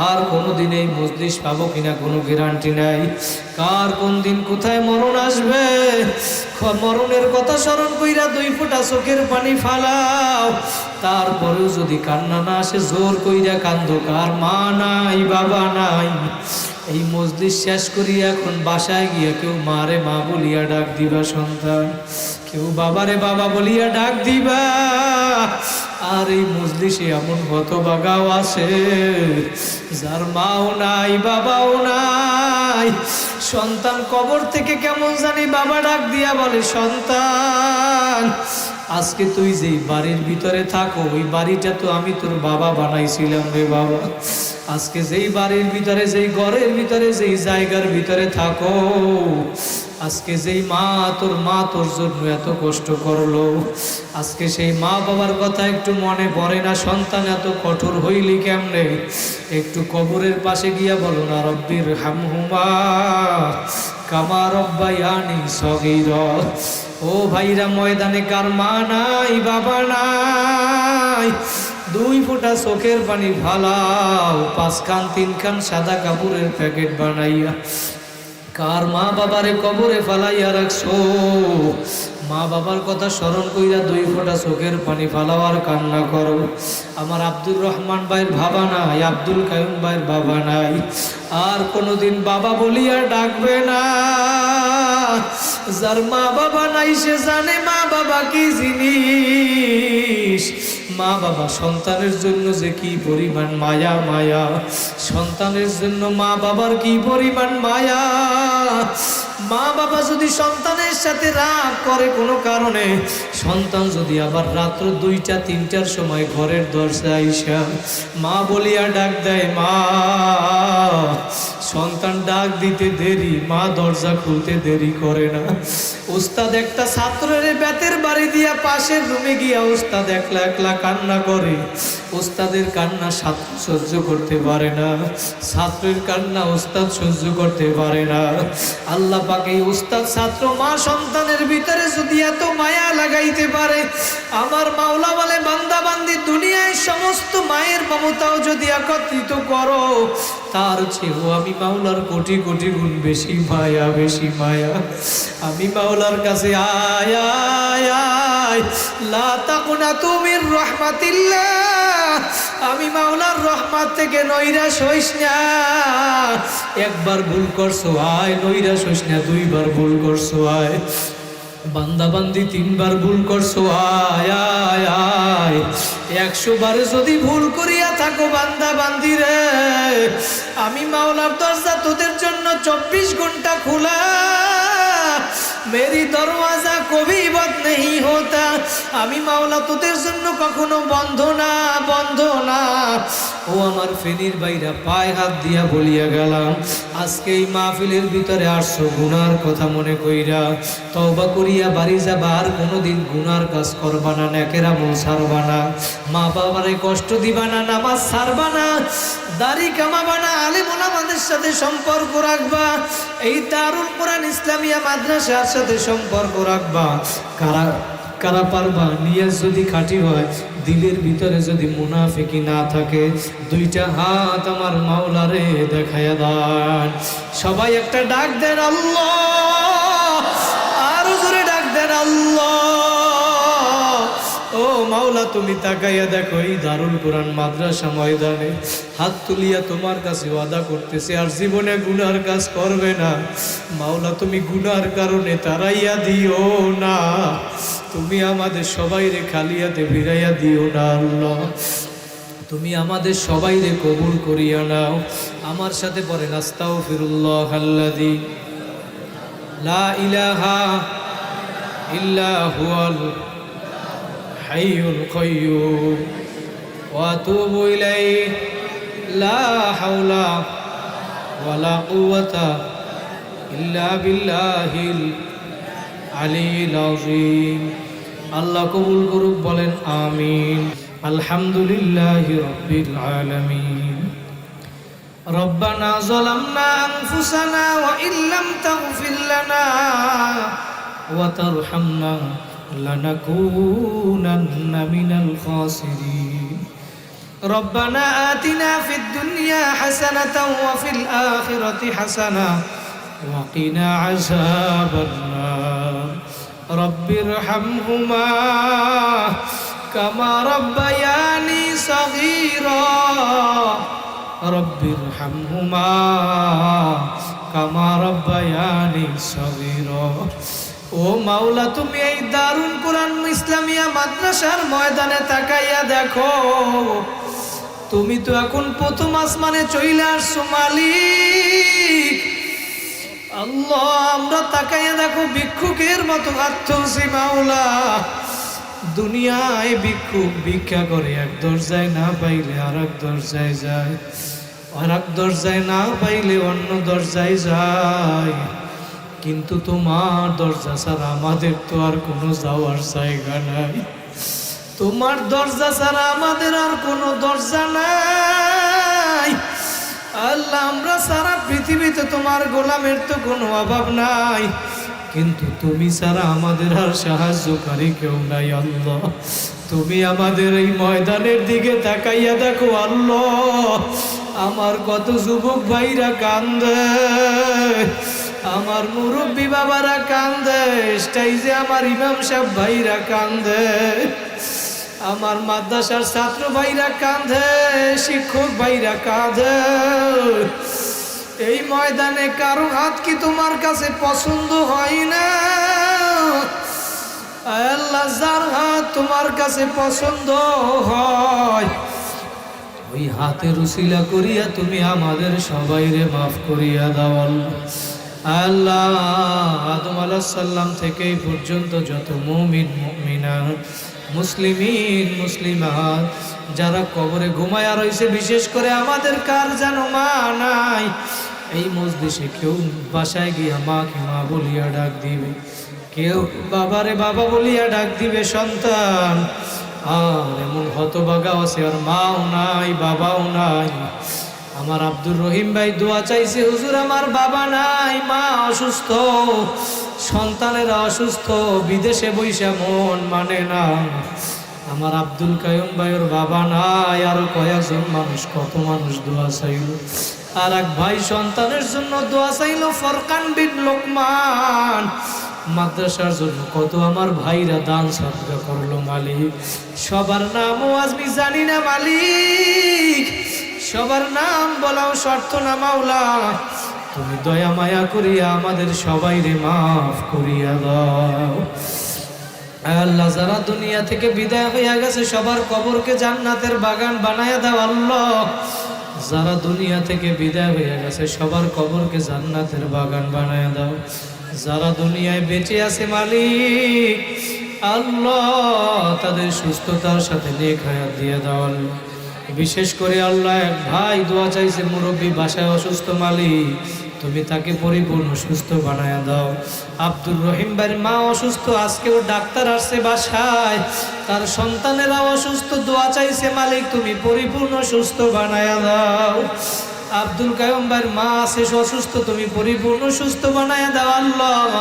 আর কোনোদিন এই মজলিস পাবো কিনা কোনো গ্যারান্টি নাই। কার কোন দিন কোথায় মরণ আসবে, মরণের কথা স্মরণ কইরা 2 ফোঁটা চোখের পানি ফালাও। তারপরেও যদি কান্না না আসে, জোর কইরা কান্দো। কার মা নাই, বাবা নাই, এই মজলিস শেষ করিয়া এখন বাসায় গিয়া কেউ মারে মা বলিয়া ডাক দিবা সন্তান, কেউ বাবারে বাবা বলিয়া ডাক দিবা। আর এই মজলিসে এমন হতভাগাও আছে যার মাও নাই, বাবাও নাই। সন্তান কবর থেকে কেমন জানি বাবা ডাক দিয়া বলে, সন্তান আজকে তুই যেই বাড়ির ভিতরে থাকো, ওই বাড়িটা তো আমি তোর বাবা বানাইছিলাম রে বাবা। আজকে যেই বাড়ির ভিতরে, যেই ঘরের ভিতরে, যেই জায়গার ভিতরে থাকো, আজকে যেই মা তোর জন্য এত কষ্ট করলো, আজকে সেই মা বাবার কথা একটু মনে পড়ে না? সন্তান এত কঠোর হইলি কেমনে? একটু কবরের পাশে গিয়া বলো না, রব্বির হামহুমা কামা রব্বায়ানি সগীরা। ও ভাইরা, ময়দানে কার মা নাই, বাবা নাই, 2 ফোঁটা চোখের পানি ফালাও, 5 খান 3 খান সাদা কাপড়ের প্যাকেট বানাইয়া কার মা বাবারে কবরে ফালাইয়া রাখছো? মা বাবার কথা স্মরণ কইরা 2 ফোঁটা চোখের পানি ফালাও আর কান্না করো। আমার আব্দুর রহমান ভাইয়ের বাবা নাই, আব্দুল কাইয়ুম ভাইয়ের বাবা নাই, আর কোনোদিন বাবা বলিয়া ডাকবে না। যার মা বাবা নাই সে জানে মা বাবা কি জিনিস। মা বাবা সন্তানের জন্য যে কি পরিমাণ মায়া, মায়া সন্তানের জন্য মা বাবার কি পরিমাণ মায়া। মা বাবা যদি সন্তানের সাথে রাগ করে কোনো কারণে, সন্তান যদি আবার রাত্র 2টা 3টার সময় ঘরের দরজায় আইসা মা বলিয়া ডাক দেয়, মা, সন্তান ডাক দিতে দেরি, মা দরজা খুলতে দেরি করে না। উস্তাদ একটা ছাত্রের বেতের বাড়ি দিয়া পাশের রুমে গিয়া উস্তাদ একলা একলা কান্না করে। উস্তাদের কান্না ছাত্র সহ্য করতে পারে না, ছাত্রের কান্না উস্তাদ সহ্য করতে পারে না। আল্লাহ পাক এই উস্তাদ ছাত্র মা সন্তানের ভিতরে যদি এত মায়া লাগাইতে পারে, আমার মাওলা বলে, বান্দা বান্দি দুনিয়ায় সমস্ত মায়ের মমতাও যদি একত্রিত করো, তার চেয়েও আমি মাওলার কোটি কোটি গুণ বেশি মায়া, বেশি মায়া। আমি মাওলার কাছে আয় আয় আয়, লা তাকুনাতু মির রাহমাতিল্লাহ। আমি মাওলার রহমত থেকে নৈরাশ হইস না। একবার ভুল করছো আয়, নৈরাশ হইস না। 2বার ভুল করছো আয়, বান্দা বান্দি 3 বার ভুল করছো, আয় আয় আয়। 100 বারে যদি ভুল করিয়া থাকো বান্দা বান্দি রে, আমি মাওলার দরজা তোদের জন্য 24 ঘন্টা খোলা। মেরি দরওয়াজা কবি বন্ধ নেই হোতা। আমি মাওলা তোদের জন্য কখনো বন্ধ না, বন্ধ না। ও আমার ফেনীর বাইরা পায়ে হাত দিয়া বলিয়া গেলাম, আজকে এই মাহফিলের ভিতরে আসছো গুনার কথা মনে কইরা, তওবা করিয়া বাড়ি যাবা, আর কোনোদিন গুনার কাজ করবা না, নেকের আমল ছাড়বা না, মা বাবারে কষ্ট দিবা না, নামাজ ছাড়বা না, দাড়ি কামাবা না, আলেম ওলামাদের সাথে সম্পর্ক রাখবা, এই দারুল কোরআন ইসলামিয়া মাদ্রাসার সাথে সম্পর্ক রাখবা। কারা কারা পারবা? নিয়ত যদি খাঁটি হয়, দিলের ভিতরে যদি মুনাফিকি না থাকে, 2টা হাত আমার মাওলারে দেখায়া দেন। সবাই একটা ডাক দেন আল্লাহ, আরো জোরে ডাক দেন আল্লাহ। ও মাওলা, তুমি তাকাইয়া দেখো এই দারুল কোরআন মাদ্রাসা ময়দানে হাত তুলিয়া তোমার কাছে ওয়াদা করতেছে আর জীবনে গুনার কাজ করবে না। মাওলা, তুমি গুনার কারণে তারাইয়া দিও না, তুমি আমাদের সবাইরে খালিয়াতে ফিরাইয়া দিও না আল্লাহ, তুমি আমাদের সবাইরে কবুল করিয়া নাও। আমার সাথে পড়েন আস্তাগফিরুল্লাহ আল্লাযী লা ইলাহা ইল্লা হুয়াল হাইয়ুল কাইয়্যুম ওয়া আতুবু ইলাইহি লা হাওলা ওয়ালা কুওয়াতা ইল্লা বিল্লাহিল আলিয়্যিল আযীম। আল্লাহ কবুল করুক, বলেন আমিন। আলহামদুলিল্লাহি রাব্বিল আলামিন। রব্বানা যালামনা আনফুসানা ওয়া ইল্লাম তাগফির লানা ওয়া তারহামনা লানাকুনান্না মিনাল খাসিরিন। রব্বানা আতিনা ফিদ দুনিয়া হাসানাতাও ওয়া ফিল আখিরাতি হাসানাহ ওয়া কিনা আযাবান নার। রব্বিরহামহুমা কামা রাব্বায়ানি সাগীরা। রব্বিরহামহুমা কামা রাব্বায়ানি সাগীরা। ও মাওলা, তুমি এই দারুল কোরআন ইসলামিয়া মাদ্রাসার ময়দানে তাকাইয়া দেখো, তুমি তো এখন প্রথম আসমানে চইলা আসছো মালিক। আল্লাহ, আমরা তাকাইয়া দেখো ভিক্ষুকের মতো হাত তুলছি মাওলা। দুনিয়ায় ভিক্ষুক ভিক্ষা করে, এক দরজায় না পাইলে আর এক দরজায় যায়, আর এক দরজায় না পাইলে অন্য দরজায় যায়, কিন্তু তোমার দরজা ছাড়া আমাদের তো আর কোনো যাওয়ার জায়গা নাই। তোমার দরজা ছাড়া আমাদের আর কোনো দরজা নাই। আল্লাহ, আমরা সারা পৃথিবীতে তোমার গোলামের তো কোনো অভাব নাই, কিন্তু তুমি ছাড়া আমাদের আর সাহায্যকারী কেউ নাই। আল্লাহ, তুমি আমাদের এই ময়দানের দিকে তাকাইয়া দেখো আল্লাহ। আমার কত যুবক ভাইরা কান্দে, আমার মুরব্বী বাবারা কান্দে, স্টেজে আমার ইমাম সাহেব ভাইরা কান্দে, আমার মাদ্রাসার ছাত্র ভাইরা কাঁদে, শিক্ষক ভাইরা কাঁদে। এই ময়দানে কারো হাত কি তোমার কাছে পছন্দ হয় না? আল্লাহ, যার হাত তোমার কাছে পছন্দ হয়, ওই হাতের উসিলা করিয়া তুমি আমাদের সবাইরে মাফ করিয়া দাও আল্লাহ। আদম আলাইহিস সালাম থেকে এই পর্যন্ত যত মুমিন মুমিনাত, মুসলিমিন মুসলিমাত যারা কবরে ঘুমায়া রয়েছে, বিশেষ করে আমাদের কার যেন মা নাই, এই মজলিসে কেউ বাসায় গিয়া মাকে মা বলিয়া ডাক দিবে, কেউ বাবারে বাবা বলিয়া ডাক দিবে সন্তান। আর এমন হতভাগা আছে আর মাও নাই বাবাও নাই। আমার আব্দুর রহিম ভাই দোয়া চাইছে, হুজুর আমার বাবা নাই, মা অসুস্থ, সন্তানেরা অসুস্থ, বিদেশে বৈশা মন মানে না। আমার আব্দুল কায়ুম ভাইয়ের বাবা নাই, আরো কয়েকজন মানুষ, কত মানুষ দোয়া চাইল। আর এক ভাই সন্তানের জন্য দোয়া চাইল, ফরকান বিন লোকমান। মাদ্রাসার জন্য কত আমার ভাইরা দান সদকা করলো মালিক। সবার নামও আজমি জানি না মালিক, সবার নাম বলাও শর্ত না মাওলা। তুমি দয়া মায়া করিয়া আমাদের সবাইরে মাফ করিয়া দাও। আল্লাহ যারা দুনিয়া থেকে বিদায় হইয়া গেছে সবার কবরকে জান্নাতের বাগান বানায়া দাও আল্লাহ। যারা দুনিয়া থেকে বিদায় হইয়া গেছে সবার কবরকে জান্নাতের বাগান বানায়া দাও। যারা দুনিয়ায় বেঁচে আছে মালিক আল্লাহ তাদের সুস্থতার সাথে নেক হায়াত দিয়ে দাও আল্লাহ। বিশেষ করে আল্লাহ এক ভাই দোয়া চাইছে, মুরব্বী বাসায় অসুস্থ মালিক তুমি তাকে পরিপূর্ণ সুস্থ বানায়া দাও। আব্দুর রহিম ভাইয়ের মা অসুস্থ, আজকেও ডাক্তার আসছে বাসায়, তার সন্তানেরা অসুস্থ, দোয়া চাইছে মালিক তুমি পরিপূর্ণ সুস্থ বানায়া দাও। আব্দুল কায়ুম ভাইয়ের মা আছে অসুস্থ, তুমি পরিপূর্ণ সুস্থ বানায়া দাও আল্লাহ।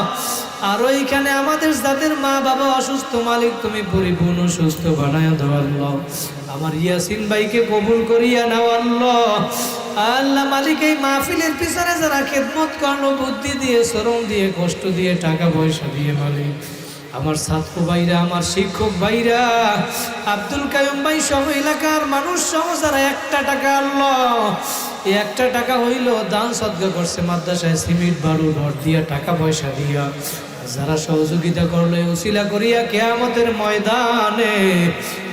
আর ওইখানে আমাদের যাদের মা বাবা অসুস্থ মালিক তুমি পরিপূর্ণ সুস্থ বানায়া দাও আল্লাহ। আমার ইয়াসিন ভাইকে কবুল করিয়া নাও আল্লাহ। আল্লাহ মালিক এই মাহফিলের পিছনে যারা খেদমত করলো বুদ্ধি দিয়ে, শ্রম দিয়ে, কষ্ট দিয়ে, টাকা পয়সা দিয়ে মালিক, আমার ছাত্র ভাইরা, আমার শিক্ষক ভাইরা, আব্দুল কায়ুম ভাই সহ এলাকার মানুষ সহ যারা একটা টাকা আল্লাহ এই একটা টাকা হইল দান সদকা করছে মাদ্রাসায় সিমেন্ট বালু রড দিয়া, টাকা পয়সা দিয়া, যারা সহযোগিতা করলো উসিলা করিয়া কিয়ামতের ময়দানে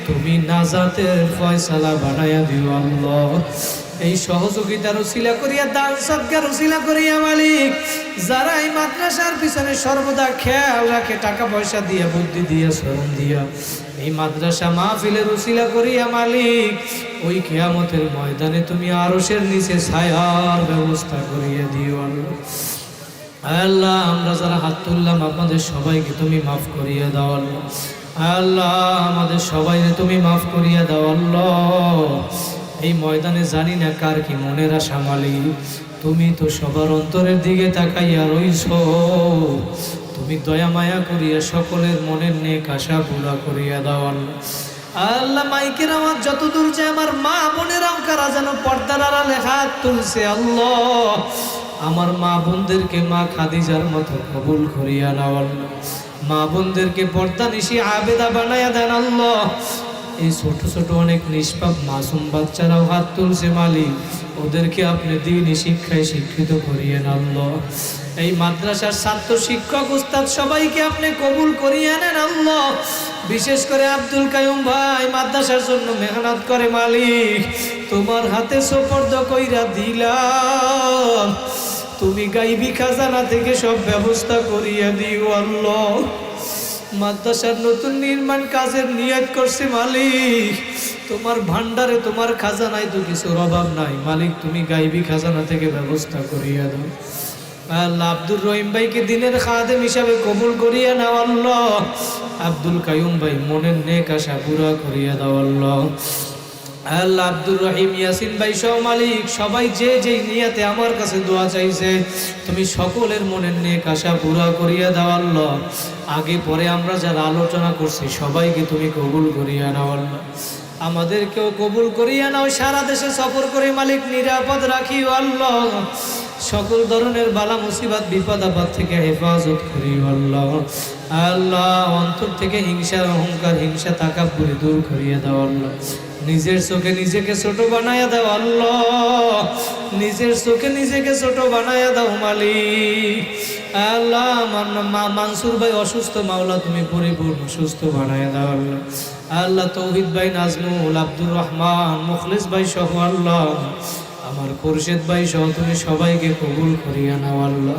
তুমি নাজাতের ফয়সালা বানায়া দিও আল্লাহ। এই সহযোগিতার উসিলা করিয়া, দান সদকার উসিলা করিয়া মালিক যারা এই মাদ্রাসার পিছনে সর্বদা খেয়াল রাখে, টাকা পয়সা দিয়া, বুদ্ধি দিয়া, শ্রম দিয়া, এই মাদ্রাসা মাহফিলের উসিলা করিয়া মালিক ওই কিয়ামতের ময়দানে তুমি আরশের নিচে ছায়ার ব্যবস্থা করিয়া দিও আল্লাহ। আল্লাহ আমরা যারা হাত তুললাম আপনাদের সবাইকে তুমি মাফ করিয়া দাও আল্লাহ। আল্লাহ আমাদের সবাইকে তুমি মাফ করিয়া দাও আল্লাহ। এই ময়দানে জানি না কার কি মনের আশা মালিক, তুমি তো সবার অন্তরের দিকে তাকাইয়া রইছ, তুমি দয়া মায়া করিয়া সকলের মনের নেক আশা পুরা করিয়া দাও আল্লাহ। আল্লাহ মাইকের আমার যত দূর যে আমার মা বোনেরাও কারা যেন পর্দার আড়ালে হাত তুলছে আল্লাহ, আমার মা বোনদেরকে মা খাদিজার মতো কবুল করিয়া নাও আল্লাহ। মা বোনদেরকে পর্দা নিশি আবেদা বানায়া দেন আল্লাহ। এই ছোট ছোট অনেক নিষ্পাপ মাসুম বাচ্চারাও হাত তুলছে মালিক, ওদেরকে আপনি দ্বীনি শিক্ষায় শিক্ষিত করিয়েন আল্লাহ। এই মাদ্রাসার ছাত্র শিক্ষক উস্তাদ সবাইকে আপনি কবুল করিয়ে নেন আল্লাহ। বিশেষ করে আব্দুল কায়ুম ভাই মাদ্রাসার জন্য মেহনত করে মালিক, তোমার হাতে সুপর্দ কইরা দিলাম, তুমি গাইবি খাজানা থেকে সব ব্যবস্থা করিয়া দিও আল্লাহ। মাদ্রাসার নতুন নির্মাণ কাজের নিয়ত করছে মালিক, তোমার ভান্ডারে তোমার খাজানায় তো কিছুর অভাব নাই মালিক, তুমি গাইবি খাজানা থেকে ব্যবস্থা করিয়া দাও আল্লাহ। আব্দুর রহিম ভাইকে দিনের খাদেম হিসাবে কবুল করিয়া নাও আল্লাহ। আব্দুল কায়ুম ভাই মনের নেক আশা পুরা করিয়া দাও আল্লাহ। আল্লাহ আব্দুর রহিম, ইয়াসিন ভাই সহ মালিক সবাই যে যেই নিয়াতে আমার কাছে দোয়া চাইছে তুমি সকলের মনের নেক আশা পুরা করিয়া দাও আল্লাহ। আগে পরে আমরা যারা আলোচনা করছি সবাইকে তুমি কবুল করিয়া নাও আল্লাহ। আমাদেরকেও কবুল করিয়া নাও, সারা দেশে সফর করে মালিক নিরাপদ রাখিও আল্লাহ। সকল ধরনের বালা মুসিবত বিপদ আপদ থেকে হেফাজত করিও আল্লাহ। আল্লাহ অন্তর থেকে হিংসা অহংকার হিংসা তাকাব্বুরি দূর করিয়া দাও আল্লাহ। নিজের চোখে নিজেকে ছোট বানায়া দাও আল্লাহ, নিজের চোখে নিজেকে ছোট বানায়া দাও মালিক। আল্লাহ আমার মানসুর ভাই অসুস্থ, মাওলা তুমি পরিপূর্ণ সুস্থ বানায়া দাও আল্লাহ। আল্লাহ তৌহিদ ভাই, নাজমুল, আব্দুর রহমান, মুখলিস ভাই সহ আল্লাহ আমার খুরশেদ ভাই সহ তুমি সবাইকে কবুল করিয়া নাও আল্লাহ।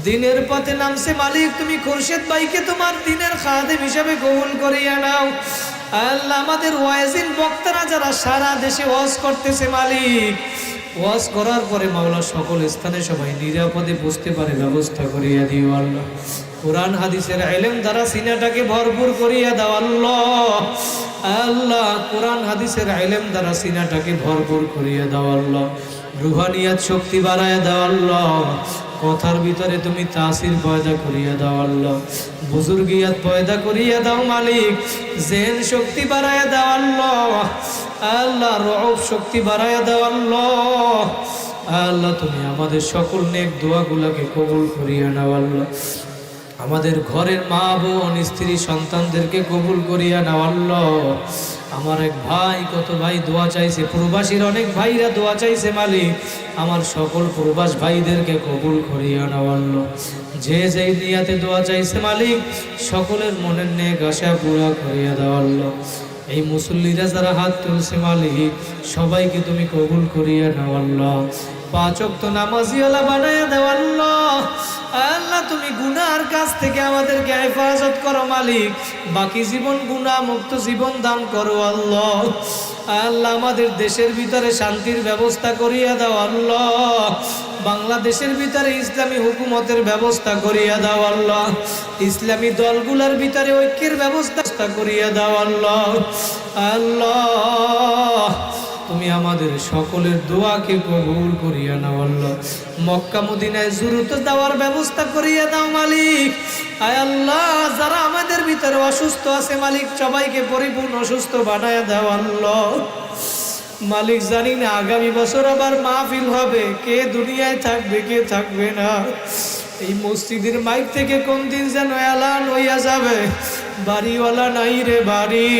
দিনের পথে নামছে মালিক, তুমি খুরশেদ ভাইকে তোমার দিনের খাদেম হিসাবে কবুল করিয়া নাও আল্লাহ। আমাদের ওয়াজিন বক্তারা যারা সারা দেশে ওয়াজ করতেছে মালিক, ওয়াজ করার পরে মাওলা সকল স্থানে সবাই নিরাপদে বুঝতে পারে ব্যবস্থা করিয়া দিও আল্লাহ। কোরআন হাদিসের ইলম দ্বারা সিনাটাকে ভরপুর করিয়া দাও আল্লাহ। আল্লাহ কোরআন হাদিসের ইলম দ্বারা সিনাটাকে ভরপুর করিয়া দাও আল্লাহ। রুহানিয়াত শক্তি বাড়ায়া দাও আল্লাহ। কথার ভিতরে তুমি তাসির পয়দা করিয়া দাও আল্লাহ। বুজুর্গিয়াত পয়দা করিয়া দাও মালিক। জেন শক্তি বাড়ায়া দাও আল্লাহ। আল্লাহ রউফ শক্তি বাড়ায়া দাও আল্লাহ। আল্লাহ তুমি আমাদের সকল নেক দোয়াগুলোকে কবুল করিয়া নাও আল্লাহ। আমাদের ঘরের মা বোন স্ত্রী সন্তানদেরকে কবুল করিয়া নাও আল্লাহ। আমার এক ভাই, কত ভাই দোয়া চাইছে, প্রবাসীর অনেক ভাইরা দোয়া চাইছে মালিক, আমার সকল প্রবাস ভাইদেরকে কবুল করিয়া নাও আল্লাহ। যে যেই নিয়াতে দোয়া চাইছে মালিক, সকলের মনের নেক আশা পুরা করিয়া দাও আল্লাহ। এই মুসল্লিরা যারা হাত তুলছে মালিক, সবাইকে তুমি কবুল করিয়া নাও আল্লাহ। 5 ওয়াক্ত নামাজিওয়ালা বানায়া দাও আল্লাহ। আল্লাহ তুমি গুনার কাছ থেকে আমাদেরকে হেফাজত করো মালিক, বাকি জীবন গুনাহ মুক্ত জীবন দান করো আল্লাহ। আল্লাহ আমাদের দেশের ভিতরে শান্তির ব্যবস্থা করিয়া দাও আল্লাহ। বাংলাদেশের ভিতরে ইসলামী হুকুমতের ব্যবস্থা করিয়া দাও আল্লাহ। ইসলামী দলগুলোর ভিতরে ঐক্যের ব্যবস্থা করিয়া দাও আল্লাহ। আল্লাহ তুমি আমাদের সকলের দোয়াকে কবুল করিয়া নাও আল্লাহ। মক্কা মদিনায় জুরুত দেওয়ার ব্যবস্থা করিয়া দাও মালিক। আয় আল্লাহ, যারা আমাদের ভিতরে অসুস্থ আছে মালিক, সবাইকে পরিপূর্ণ সুস্থ বানায়া দাও আল্লাহ। মালিক জানি না আগামী বছর আবার মাহফিল হবে, কে দুনিয়ায় থাকবে কে থাকবে না। এই মসজিদের মাইক থেকে কোন দিন যেন এলান হইয়া যাবে, বাড়িওয়ালা নাই রে বাড়ি,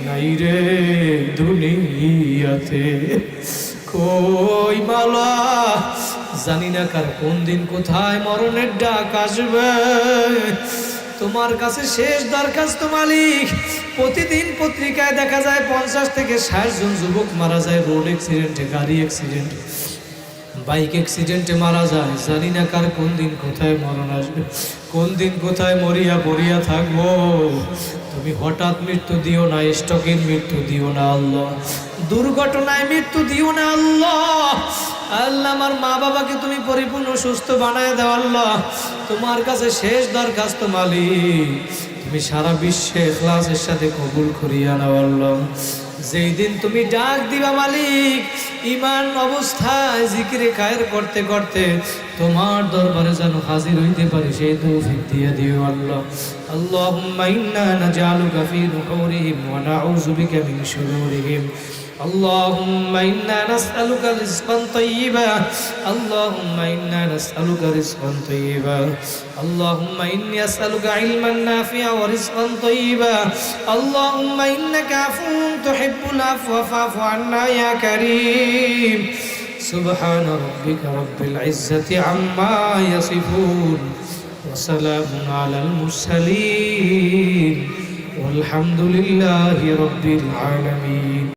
নাই রে দুনিয়াতে, কই মালা জানি না কার কোন দিন কোথায় মরণের ডাক আসবে। তোমার কাছে শেষ দরখাস্ত মালিক, প্রতিদিন পত্রিকায় দেখা যায় 50 থেকে 60 জন যুবক মারা যায় রোড অ্যাক্সিডেন্টে, গাড়ি অ্যাক্সিডেন্টে, বাইক অ্যাক্সিডেন্টে মারা যায়। জানি না কার কোন দিন কোথায় মরণ আসবে, কোন দিন কোথায় মরিয়া পড়িয়া থাকবো। তুমি হঠাৎ মৃত্যু দিও না, স্ট্রোকের মৃত্যু দিও না আল্লাহ, দুর্ঘটনায় মৃত্যু দিও না আল্লাহ। আল্লাহ আমার মা বাবাকে তুমি পরিপূর্ণ সুস্থ বানায় দাও আল্লাহ। তোমার কাছে শেষ দরখাস্ত মালিক, তুমি সারা বিশ্বে ইখলাসের সাথে কবুল করিয়া নাও আল্লাহ। যেই দিন তুমি ডাক দিবা মালিক, ঈমান অবস্থায় জিকিরে খায়ের করতে করতে তোমার দরবারে যেন হাজির হইতে পারি, সেই তৌফিক দিয়ে দিও আল্লাহ। আল্লাহুম্মা ইন্না নাজআলুকা ফি নুহুরিহিম ওয়া নাউযু বিকা মিন শুরুরিহিম। اللهم إنا نسألك رزقا طيبا، اللهم إنا نسألك رزقا طيبا، اللهم إني أسألك علما نافعا ورزقا طيبا، اللهم إنك عفو تحب العفو فاعف عنا يا كريم. سبحان ربك رب العزة عما يصفون وسلام على المرسلين والحمد لله رب العالمين.